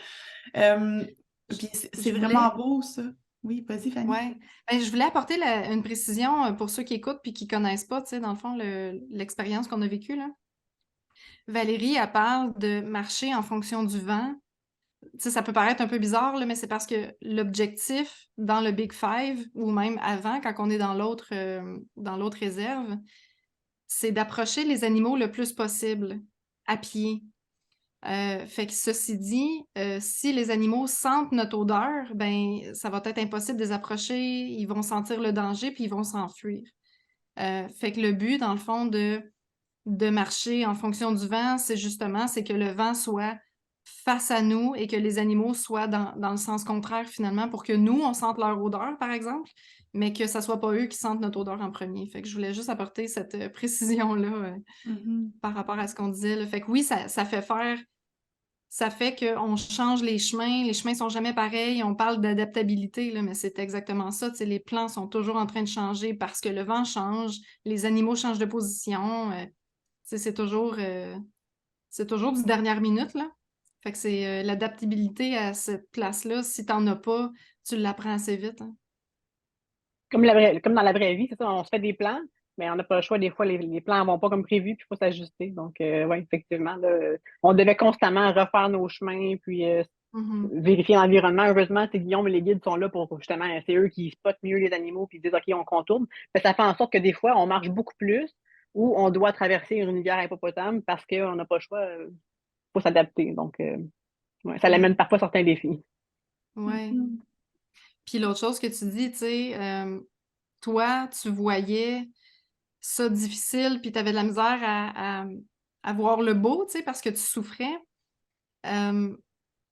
Euh, Je, puis c'est je vraiment voulais, beau, ça. Oui, vas-y, Fanny. ouais. Ben, je voulais apporter une précision pour ceux qui écoutent puis qui connaissent pas, tu sais, dans le fond, l'expérience qu'on a vécue, là. Valérie, elle parle de marcher en fonction du vent. Tu sais, ça peut paraître un peu bizarre, là, mais c'est parce que l'objectif dans le Big Five, ou même avant, quand on est dans l'autre réserve, c'est d'approcher les animaux le plus possible à pied. Fait que ceci dit, si les animaux sentent notre odeur, ben ça va être impossible de les approcher, ils vont sentir le danger puis ils vont s'enfuir. Fait que le but, dans le fond, de marcher en fonction du vent, c'est que le vent soit face à nous et que les animaux soient dans le sens contraire finalement pour que nous, on sente leur odeur, par exemple, mais que ça soit pas eux qui sentent notre odeur en premier. Fait que je voulais juste apporter cette précision-là Mhm. par rapport à ce qu'on disait, là. Fait que oui, ça fait qu'on change les chemins sont jamais pareils, on parle d'adaptabilité, là, mais c'est exactement ça, tu sais, les plans sont toujours en train de changer parce que le vent change, les animaux changent de position, tu sais, c'est toujours du dernière minute, là. Fait que c'est l'adaptabilité à cette place-là, si t'en as pas, tu l'apprends assez vite, hein. Comme dans la vraie vie, c'est ça, on se fait des plans, mais on n'a pas le choix. Des fois, les plans ne vont pas comme prévu, puis il faut s'ajuster. Donc, oui, effectivement, là, on devait constamment refaire nos chemins, puis Mhm. vérifier l'environnement. Heureusement, c'est Guillaume et les guides sont là pour justement, c'est eux qui spotent mieux les animaux, puis ils disent, OK, on contourne. Mais ça fait en sorte que des fois, on marche beaucoup plus ou on doit traverser une rivière hippopotame parce qu'on n'a pas le choix, faut s'adapter. Donc, ouais, ça Ouais, l'amène parfois certains défis. ouais. Mhm. Puis l'autre chose que tu dis, tu sais, toi, tu voyais ça difficile, puis tu avais de la misère à voir le beau, tu sais, parce que tu souffrais. Euh,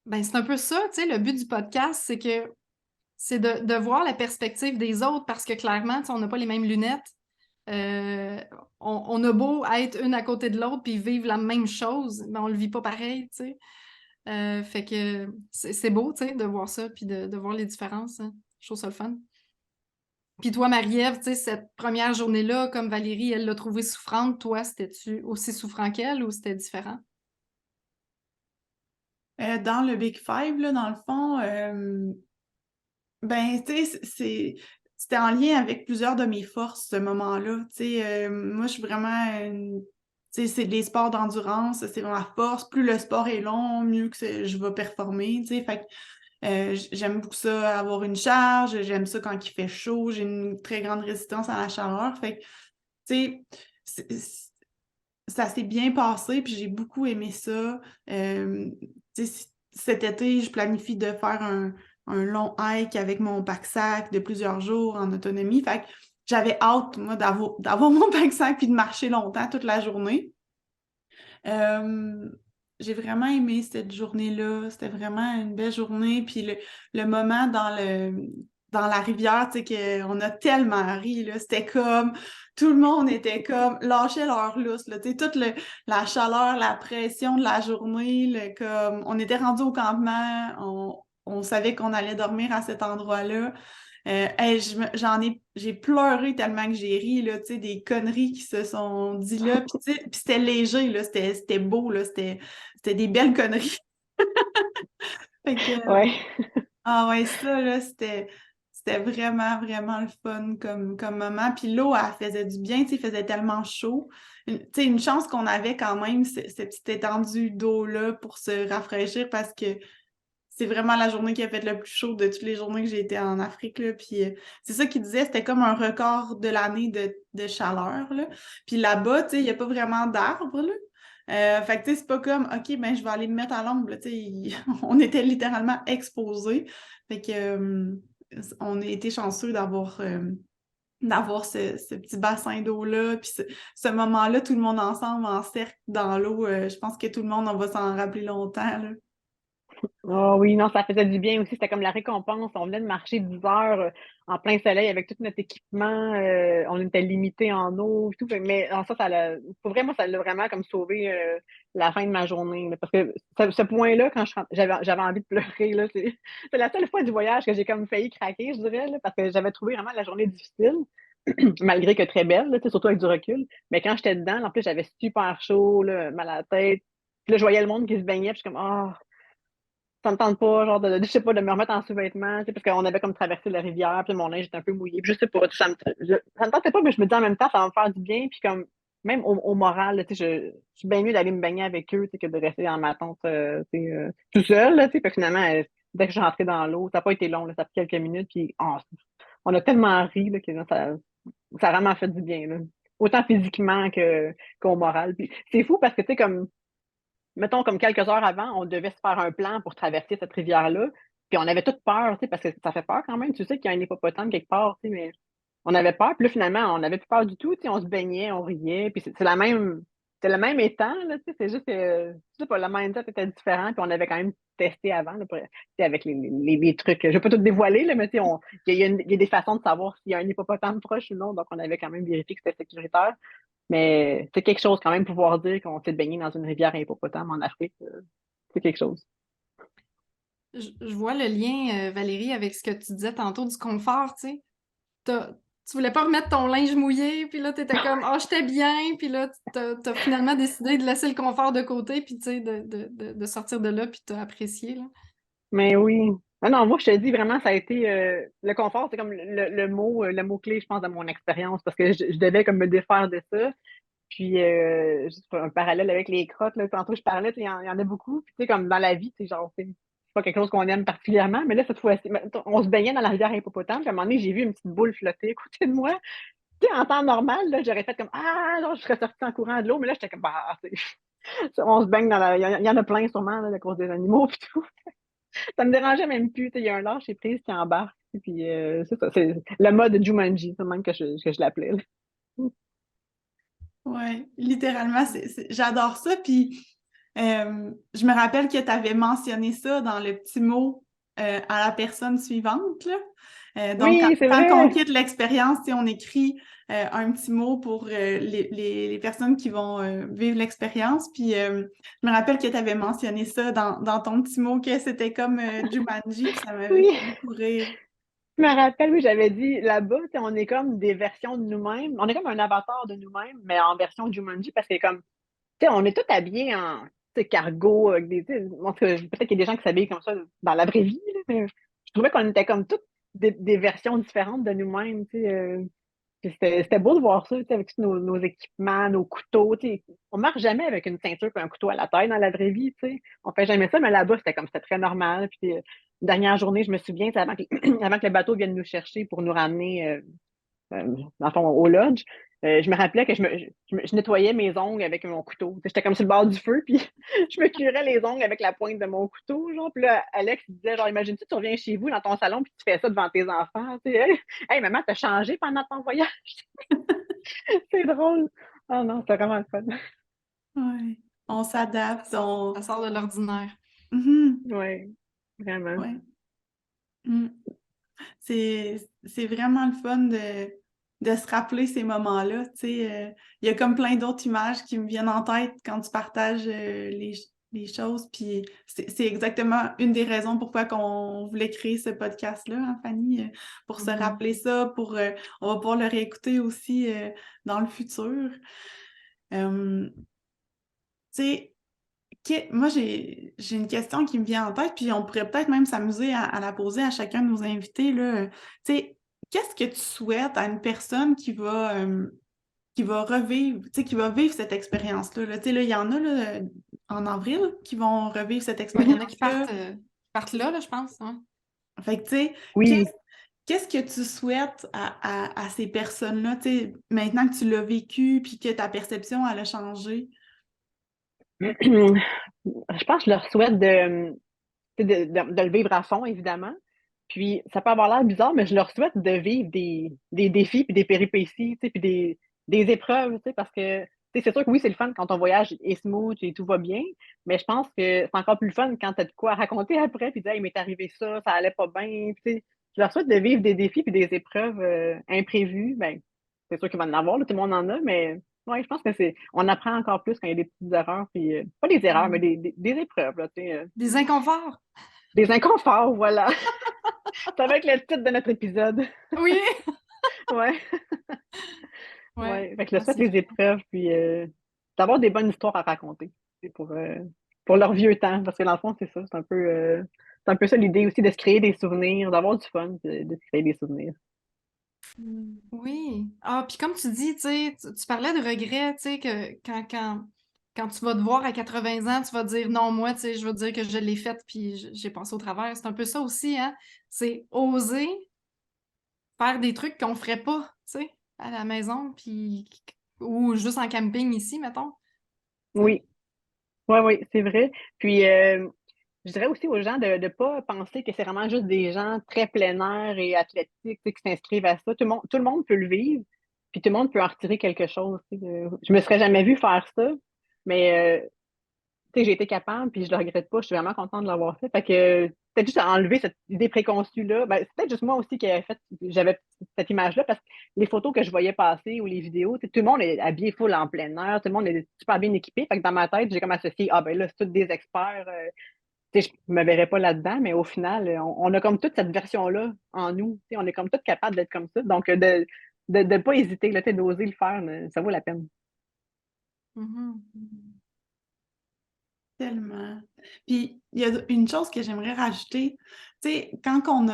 ben, c'est un peu ça, tu sais, le but du podcast, c'est de voir la perspective des autres, parce que clairement, tu sais, on n'a pas les mêmes lunettes. Euh, on a beau être une à côté de l'autre puis vivre la même chose, mais on le vit pas pareil, tu sais. Fait que c'est beau, tu sais, de voir ça puis de voir les différences, hein. Je trouve ça le fun. Puis toi, Marie-Ève, tu sais, cette première journée-là, comme Valérie, elle l'a trouvée souffrante, toi, c'était-tu aussi souffrant qu'elle ou c'était différent? Dans le Big Five, là, dans le fond, ben, tu sais, c'était en lien avec plusieurs de mes forces, ce moment-là. Tu sais, moi, je suis vraiment tu sais, c'est des sports d'endurance, c'est ma force. Plus le sport est long, mieux que je vais performer, tu sais. Fait que j'aime beaucoup ça, avoir une charge, j'aime ça quand il fait chaud, j'ai une très grande résistance à la chaleur. Fait que, tu sais, ça s'est bien passé, puis j'ai beaucoup aimé ça. Tu sais, cet été, je planifie de faire un long hike avec mon pack-sac de plusieurs jours en autonomie. Fait que j'avais hâte, moi, d'avoir mon pack-sac puis de marcher longtemps toute la journée. Euh, j'ai vraiment aimé cette journée-là. C'était vraiment une belle journée. Puis le moment dans la rivière, tu sais, qu'on a tellement ri, là. C'était comme, tout le monde était comme, lâchait leur lousse, là. Tu sais, la chaleur, la pression de la journée, comme, on était rendu au campement, on savait qu'on allait dormir à cet endroit-là. Hey, j'ai pleuré tellement que j'ai ri, là, tu sais, des conneries qui se sont dit là. Puis, tu sais, puis c'était léger, là, c'était beau, là, c'était des belles conneries. Fait que, Ouais. ah ouais, ça, là, c'était vraiment, vraiment le fun comme moment. Puis l'eau, elle faisait du bien, tu sais, il faisait tellement chaud. Tu sais, une chance qu'on avait quand même, cette petite étendue d'eau-là pour se rafraîchir parce que c'est vraiment la journée qui a fait le plus chaud de toutes les journées que j'ai été en Afrique, là. Puis c'est ça qu'il disait, c'était comme un record de l'année de chaleur, là. Puis là-bas, tu sais, il n'y a pas vraiment d'arbres, là. Fait que, tu sais, c'est pas comme, OK, ben, je vais aller me mettre à l'ombre, là. Tu sais, on était littéralement exposés. Fait que, on a été chanceux d'avoir ce petit bassin d'eau-là, puis ce moment-là, tout le monde ensemble en cercle dans l'eau. Je pense que tout le monde, on va s'en rappeler longtemps, là. Oh oui, non, ça faisait du bien aussi. C'était comme la récompense. On venait de marcher 10 heures en plein soleil avec tout notre équipement. On était limité en eau et tout. Mais non, pour vrai, moi, ça l'a vraiment comme sauvé la fin de ma journée, là. Parce que ce point-là, quand j'avais envie de pleurer, là, c'est la seule fois du voyage que j'ai comme failli craquer, je dirais, là, parce que j'avais trouvé vraiment la journée difficile, malgré que très belle, là, tu sais, surtout avec du recul. Mais quand j'étais dedans, en plus, j'avais super chaud, là, mal à la tête. Puis là, je voyais le monde qui se baignait, puis je suis comme, ah, ça me tente pas, genre, je sais pas, de me remettre en sous-vêtements, tu sais, parce qu'on avait comme traversé la rivière, puis mon linge était un peu mouillé, puis je sais pas, ça me tentait pas, mais je me dis en même temps, ça va me faire du bien, puis comme, même au moral, là, tu sais, je suis bien mieux d'aller me baigner avec eux, tu sais, que de rester dans ma tente, tu sais, tout seul, là, tu sais, puis finalement, dès que je suis rentrée dans l'eau, ça n'a pas été long, là, ça a pris quelques minutes, puis on a tellement ri, là, que là, ça a vraiment fait du bien, là. Autant physiquement qu'au moral. Puis c'est fou parce que, tu sais, comme, mettons, comme quelques heures avant, on devait se faire un plan pour traverser cette rivière-là. Puis on avait toute peur, tu sais, parce que ça fait peur quand même. Tu sais qu'il y a un hippopotame quelque part, tu sais, mais on avait peur. Puis là, finalement, on n'avait plus peur du tout. Tu sais, on se baignait, on riait. Puis c'est le même étang, là, tu sais, c'est juste que, je sais pas, le mindset était différent. Puis on avait quand même testé avant, là, tu sais, avec les trucs. Je vais pas tout dévoiler, là, mais tu sais, il y a des façons de savoir s'il y a un hippopotame proche ou non. Donc, on avait quand même vérifié que c'était sécuritaire. Mais c'est quelque chose quand même pouvoir dire qu'on s'est baigné dans une rivière à hippopotame en Afrique. C'est quelque chose. Je vois le lien, Valérie, avec ce que tu disais tantôt du confort, tu sais. Tu voulais pas remettre ton linge mouillé, puis là, t'étais comme, ah, j'étais bien, puis là, t'as finalement décidé de laisser le confort de côté, puis tu sais, de sortir de là, puis t'as apprécié, là. Mais oui. Ah non, moi, je te dis vraiment, ça a été le confort, c'est comme le mot-clé, je pense, de mon expérience, parce que je devais comme me défaire de ça. Puis, juste pour un parallèle avec les crottes, là, tantôt je parlais, tu sais, il y en a beaucoup. Puis, tu sais, comme dans la vie, c'est genre, c'est pas quelque chose qu'on aime particulièrement, mais là, cette fois-ci, on se baignait dans la rivière Hippopotame, puis à un moment donné, j'ai vu une petite boule flotter à côté de moi. Tu sais, en temps normal, là, j'aurais fait comme, ah, genre, je serais sortie en courant de l'eau, mais là, j'étais comme, bah, on se baigne il y en a plein sûrement, là, à cause des animaux, puis tout. Ça me dérangeait même plus, tu sais, il y a un lâcher prise qui embarque, puis c'est ça, c'est le mode Jumanji, c'est le même que je l'appelais, là. Ouais, littéralement, j'adore ça. Puis je me rappelle que tu avais mentionné ça dans le petit mot à la personne suivante, là. Donc, Oui, c'est quand on vrai! quitte l'expérience, tu sais, on écrit un petit mot pour les personnes qui vont vivre l'expérience. Puis je me rappelle que tu avais mentionné ça dans ton petit mot, que c'était comme Jumanji, puis ça m'avait Oui! fait beaucoup rire. Je me rappelle, oui, j'avais dit là-bas, tu sais, on est comme des versions de nous-mêmes. On est comme un avatar de nous-mêmes, mais en version Jumanji, parce que comme, tu sais, on est tous habillés en, tu sais, cargo, avec des, tu sais, en tout cas, peut-être qu'il y a des gens qui s'habillent comme ça dans la vraie vie, là, mais je trouvais qu'on était comme toutes des versions différentes de nous-mêmes, tu sais. Puis c'était beau de voir ça, tu sais, avec tous nos équipements, nos couteaux, tu sais. On marche jamais avec une ceinture et un couteau à la taille dans la vraie vie, tu sais. On fait jamais ça, mais là-bas, c'était très normal. Puis, dernière journée, je me souviens, tu sais, avant que le bateau vienne nous chercher pour nous ramener dans le fond, au lodge, je me rappelais que je nettoyais mes ongles avec mon couteau. Tu sais, j'étais comme sur le bord du feu, puis je me curais les ongles avec la pointe de mon couteau, genre. Puis là, Alex il disait, genre, imagine-tu, tu reviens chez vous dans ton salon, puis tu fais ça devant tes enfants, tu sais. Hey, maman, t'as changé pendant ton voyage. C'est drôle. Oh non, c'est vraiment le fun. Ouais. On s'adapte, Ça sort de l'ordinaire. Mhm. Oui, vraiment. Ouais. Mm. C'est vraiment le fun de se rappeler ces moments-là. Tu sais, il y a comme plein d'autres images qui me viennent en tête quand tu partages les choses. Puis c'est exactement une des raisons pourquoi qu'on voulait créer ce podcast-là, hein, Fanny, pour se Mhm. rappeler ça, on va pouvoir le réécouter aussi dans le futur. Tu sais, moi, j'ai une question qui me vient en tête, puis on pourrait peut-être même s'amuser à la poser à chacun de nos invités, là. Tu sais, qu'est-ce que tu souhaites à une personne qui va revivre, tu sais, qui va vivre cette expérience-là, là? Tu sais, là, il y en a, là, en avril, qui vont revivre cette Il y en a qui expérience-là. partent là, je pense, hein. Fait que, tu sais, Oui. qu'est-ce que tu souhaites à ces personnes-là, tu sais, maintenant que tu l'as vécu, puis que ta perception, elle a changé? Je pense que je leur souhaite de le vivre à fond, évidemment. Puis, ça peut avoir l'air bizarre, mais je leur souhaite de vivre des défis puis des péripéties, tu sais, puis des épreuves, tu sais, parce que c'est sûr que oui, c'est le fun quand ton voyage est smooth et tout va bien, mais je pense que c'est encore plus le fun quand tu as de quoi raconter après, puis dire, hey, il m'est arrivé ça, ça allait pas bien. Puis, tu sais, je leur souhaite de vivre des défis puis des épreuves imprévues. Ben, c'est sûr qu'il va en avoir, là, tout le monde en a, mais ouais, je pense que on apprend encore plus quand il y a des petites erreurs, puis pas des erreurs, mais des épreuves, là, tu sais, Des inconforts. des inconforts, voilà. Ça va être le titre de notre épisode. Oui. Ouais. Ouais. Ouais, fait que le Ah, souhaite c'est les épreuves, puis d'avoir des bonnes histoires à raconter c'est pour leur vieux temps, parce que dans le fond, c'est ça, c'est un peu ça l'idée aussi de se créer des souvenirs, d'avoir du fun, de se créer des souvenirs. Oui. Ah, puis comme tu dis, tu sais, tu parlais de regrets, tu sais, que quand tu vas te voir à 80 ans, tu vas dire non, moi, tu sais, je veux dire que je l'ai faite puis j'ai passé au travers. C'est un peu ça aussi, hein? C'est oser faire des trucs qu'on ferait pas, tu sais, à la maison, puis ou juste en camping ici, mettons. Tu sais. Oui, oui, c'est vrai. Puis je dirais aussi aux gens de ne pas penser que c'est vraiment juste des gens très plein air et athlétiques tu sais, qui s'inscrivent à ça. Tout le monde peut le vivre, puis tout le monde peut en retirer quelque chose. Tu sais. Je me serais jamais vue faire ça, mais tu sais, j'ai été capable, puis je le regrette pas. Je suis vraiment contente de l'avoir fait. Fait que peut-être juste à enlever cette idée préconçue-là. Ben, c'est peut-être juste moi aussi qui avait fait, j'avais cette image-là, parce que les photos que je voyais passer ou les vidéos, tu sais, tout le monde est habillé full en plein air, tout le monde est super bien équipé. Fait que dans ma tête, j'ai comme associé, ah ben là, c'est tous des experts. Tu sais, je me verrais pas là-dedans, mais au final, on a comme toute cette version-là en nous. Tu sais, on est comme toutes capables d'être comme ça. Donc, de pas hésiter, là, tu sais, d'oser le faire, ça vaut la peine. Mhm. Tellement. Puis, il y a une chose que j'aimerais rajouter. Tu sais, quand on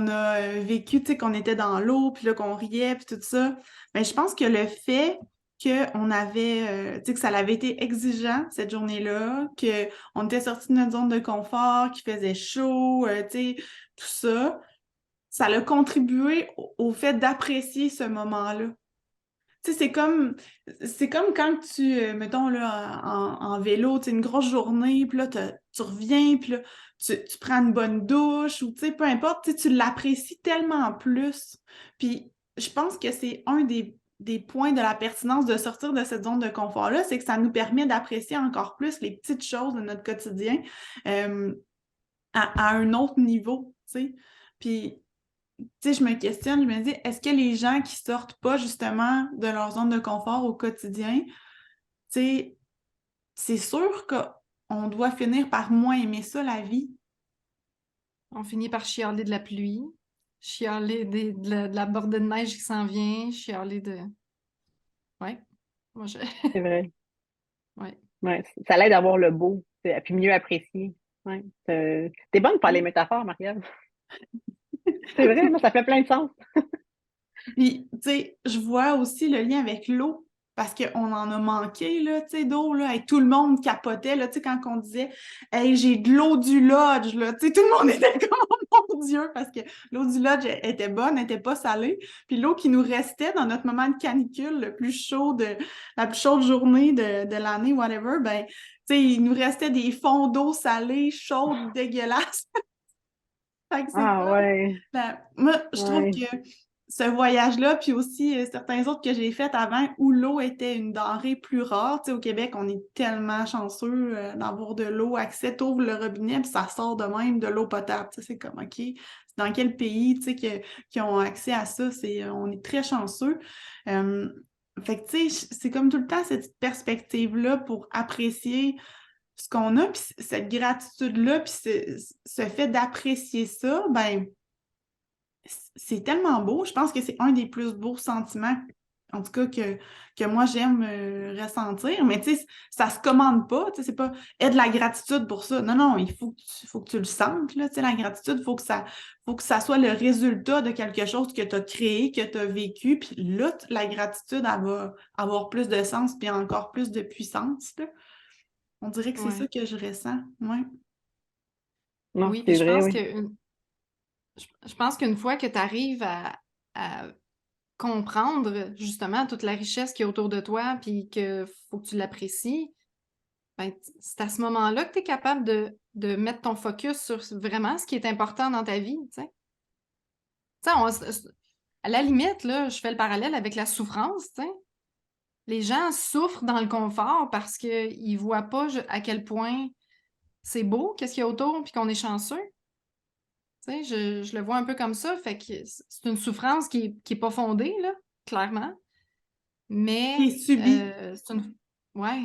a vécu, tu sais, qu'on était dans l'eau, puis là, qu'on riait, puis tout ça, ben, je pense que le fait qu'on avait, tu sais, que ça avait été exigeant cette journée-là, qu'on était sorti de notre zone de confort, qu'il faisait chaud, tu sais, tout ça, ça a contribué au fait d'apprécier ce moment-là. Tu sais, c'est comme quand tu, mettons, là, en vélo, tu sais, une grosse journée, puis là, tu reviens, puis là, tu prends une bonne douche, ou tu sais, peu importe, tu sais, tu l'apprécies tellement plus. Puis, je pense que c'est un des points de la pertinence de sortir de cette zone de confort-là, c'est que ça nous permet d'apprécier encore plus les petites choses de notre quotidien euh, à un autre niveau, tu sais. Puis, tu sais, je me questionne, je me dis, est-ce que les gens qui sortent pas justement de leur zone de confort au quotidien, tu sais, c'est sûr qu'on doit finir par moins aimer ça, la vie. On finit par chialer de la pluie, chialer de la bordée de neige qui s'en vient, chialer de... Ouais, moi je... C'est vrai. Ouais. Ouais, ça l'aide à voir le beau, puis mieux apprécier. Ouais. T'es bonne pour les métaphores, Marielle. C'est vrai, là, ça fait plein de sens. Puis, tu sais, je vois aussi le lien avec l'eau, parce qu'on en a manqué, là, tu sais, d'eau, là, et tout le monde capotait, là, tu sais, quand on disait « Hey, j'ai de l'eau du lodge », là, tu sais, tout le monde était comme « Oh mon Dieu », parce que l'eau du lodge était bonne, elle était pas salée, puis l'eau qui nous restait dans notre moment de canicule, la plus chaude journée de l'année, whatever, ben, tu sais, il nous restait des fonds d'eau salés, chaudes, dégueulasses. Fait que c'est Ah comme, ouais, ben, moi, je trouve ouais. que ce voyage-là, puis aussi certains autres que j'ai faits avant, où l'eau était une denrée plus rare. Tu sais, au Québec, on est tellement chanceux d'avoir de l'eau, accès, t'ouvres le robinet, puis ça sort de même de l'eau potable. Tu sais, c'est comme, OK, c'est dans quel pays, tu sais, qui ont accès à ça? On est très chanceux. Euh, fait que, tu sais, c'est comme tout le temps cette perspective-là pour apprécier ce qu'on a, puis cette gratitude-là, puis ce fait d'apprécier ça, ben, c'est tellement beau. Je pense que c'est un des plus beaux sentiments, en tout cas, que moi j'aime ressentir. Mais tu sais, ça se commande pas. Tu sais, c'est pas aie de la gratitude pour ça. Non, non, faut que tu le sentes, là. Tu sais, la gratitude, faut que ça soit le résultat de quelque chose que tu as créé, que tu as vécu. Puis là, la gratitude, elle va avoir plus de sens, puis encore plus de puissance, là. On dirait que c'est ça Ouais. que je ressens. Ouais. Non, Oui, puis c'est vrai, oui. je pense qu'une fois que tu arrives à comprendre justement toute la richesse qu'il y a autour de toi, puis que faut que tu l'apprécies, ben, c'est à ce moment-là que tu es capable de mettre ton focus sur vraiment ce qui est important dans ta vie, tu sais. Tu sais, à la limite, là, je fais le parallèle avec la souffrance, tu sais. les gens souffrent dans le confort parce qu'ils ne voient pas à quel point c'est beau, qu'est-ce qu'il y a autour, puis qu'on est chanceux. Tu sais, je le vois un peu comme ça, fait que c'est une souffrance qui est pas fondée, là, clairement. Mais Qui est subie. c'est une... Ouais,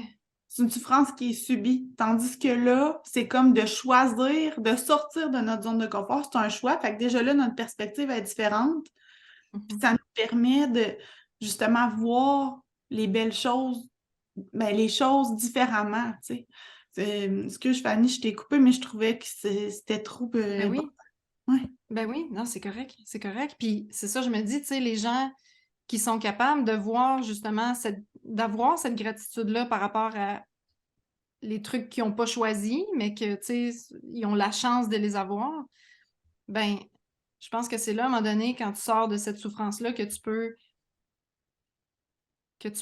C'est une souffrance qui est subie. Tandis que là, c'est comme de choisir, de sortir de notre zone de confort. C'est un choix. Fait que déjà là, notre perspective est différente. Puis ça nous permet de justement voir les belles choses, ben, les choses différemment, tu sais. Excuse, Fanny, je t'ai coupé, mais je trouvais que c'était trop ben important. oui, Ouais. ben oui, non, c'est correct, c'est correct. Puis c'est ça, je me dis, tu sais, les gens qui sont capables de voir justement d'avoir cette gratitude-là par rapport à les trucs qu'ils n'ont pas choisis, mais que, tu sais, ils ont la chance de les avoir, ben, je pense que c'est là, à un moment donné, quand tu sors de cette souffrance-là, que tu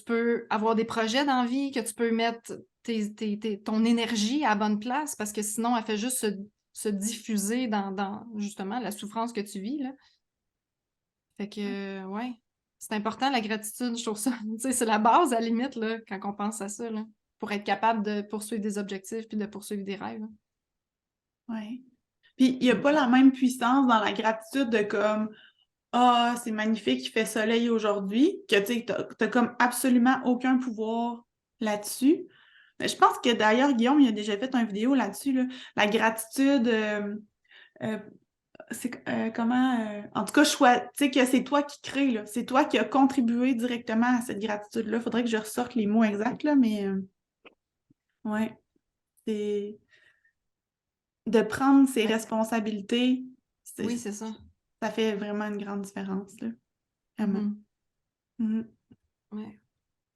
peux avoir des projets dans la vie, que tu peux mettre ton énergie à la bonne place, parce que sinon, elle fait juste se diffuser dans justement la souffrance que tu vis, là. Fait que, ouais, c'est important la gratitude, je trouve ça. Tu sais, c'est la base à la limite, là, quand on pense à ça, là, pour être capable de poursuivre des objectifs puis de poursuivre des rêves, là. Ouais. Puis il n'y a pas la même puissance dans la gratitude de comme ah, c'est magnifique, il fait soleil aujourd'hui, que tu sais, t'as comme absolument aucun pouvoir là-dessus. Mais je pense que d'ailleurs, Guillaume, il a déjà fait une vidéo là-dessus, là. La gratitude, euh, c'est comment. En tout cas, tu sais que c'est toi qui crée, là. C'est toi qui as contribué directement à cette gratitude-là. Il faudrait que je ressorte les mots exacts, là, mais ouais. C'est de prendre ses Ouais. responsabilités, Oui, c'est ça. ça fait vraiment une grande différence, là. Vraiment. Mhm. Mhm. Ouais.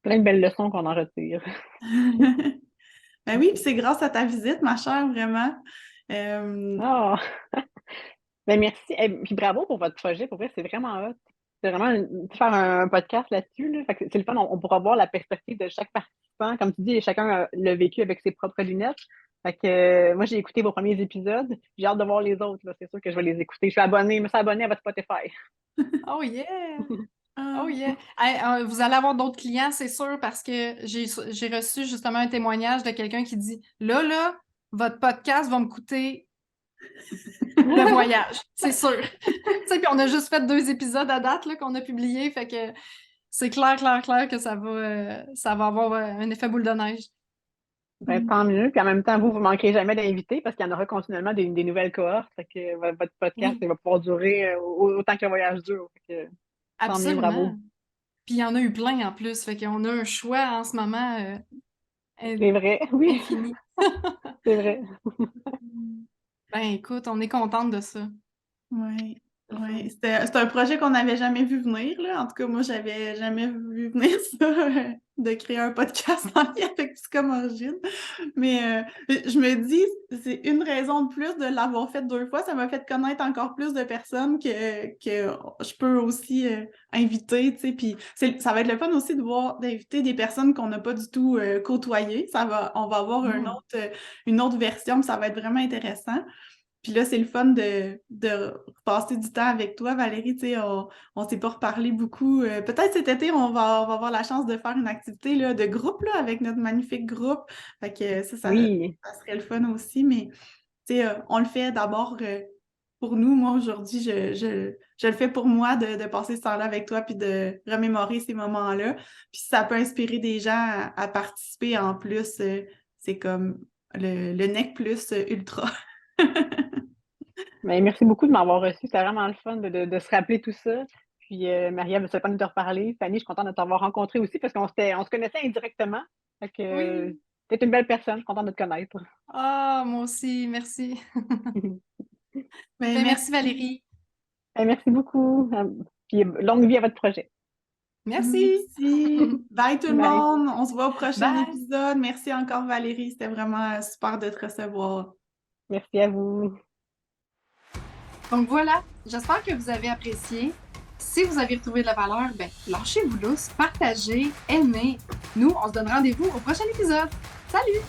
Plein de belles leçons qu'on en retire. Ben oui, puis c'est grâce à ta visite, ma chère, vraiment. Euh, Ah! Ben merci. Eh, puis bravo pour votre projet. Pour vrai, c'est vraiment hot. C'est vraiment faire un podcast là-dessus. Là. Fait que c'est le fun. On pourra voir la perspective de chaque participant. Comme tu dis, chacun l'a vécu avec ses propres lunettes. Fait que moi, j'ai écouté vos premiers épisodes. J'ai hâte de voir les autres. Là. C'est sûr que je vais les écouter. Je suis abonnée, je me suis abonnée à votre Spotify. Oh yeah! Oh ah, yeah! Hey, vous allez avoir d'autres clients, c'est sûr, parce que j'ai reçu justement un témoignage de quelqu'un qui dit là, votre podcast va me coûter le voyage, c'est sûr. Tu sais, puis on a juste fait 2 épisodes à date là, qu'on a publiés, fait que c'est clair que ça va avoir un effet boule de neige. Ben, tant mieux. Puis en même temps, vous ne manquerez jamais d'invités parce qu'il y en aura continuellement des nouvelles cohortes. Fait que votre podcast Oui, il va pouvoir durer autant que le voyage dure. Fait que, tant mieux, bravo. absolument. Puis il y en a eu plein en plus, fait qu'on a un choix en ce moment C'est vrai, oui, infini. c'est vrai. Ben écoute, on est contente de ça. oui, C'est le oui. fun. C'était un projet qu'on n'avait jamais vu venir, là. En tout cas, moi, j'avais jamais vu venir ça, de créer un podcast en lien avec Psychom Origine. Mais je me dis, c'est une raison de plus de l'avoir fait 2 fois. Ça m'a fait connaître encore plus de personnes que je peux aussi inviter, tu sais. Puis ça va être le fun aussi de voir, d'inviter des personnes qu'on n'a pas du tout côtoyées. On va avoir Mhm. une autre version, puis ça va être vraiment intéressant. Puis là, c'est le fun de passer du temps avec toi, Valérie. Tu sais, on s'est pas reparlé beaucoup. Peut-être cet été, on va avoir la chance de faire une activité là, de groupe là, avec notre magnifique groupe. Fait que Oui, ça serait le fun aussi. Mais tu sais, on le fait d'abord pour nous. Moi, aujourd'hui, je le fais pour moi de passer ce temps-là avec toi puis de remémorer ces moments-là. Puis si ça peut inspirer des gens à participer en plus, c'est comme le NEC plus ultra. mais merci beaucoup de m'avoir reçu. C'était vraiment le fun de se rappeler tout ça. Puis, Marie-Ève, je pas de te reparler. Fanny, je suis contente de t'avoir rencontré aussi parce on se connaissait indirectement. Fait que, Oui. t'es une belle personne. Je suis contente de te connaître. Ah, moi aussi, merci. Ben, Ben, merci merci. Valérie. Merci beaucoup. Puis, longue vie à votre projet. Merci. Merci. Bye tout le Bye. monde. On se voit au prochain Bye. épisode. Merci encore Valérie. C'était vraiment super de te recevoir. Merci à vous. Donc voilà, j'espère que vous avez apprécié. Si vous avez retrouvé de la valeur, ben lâchez-vous lousse, partagez, aimez. Nous, on se donne rendez-vous au prochain épisode. Salut!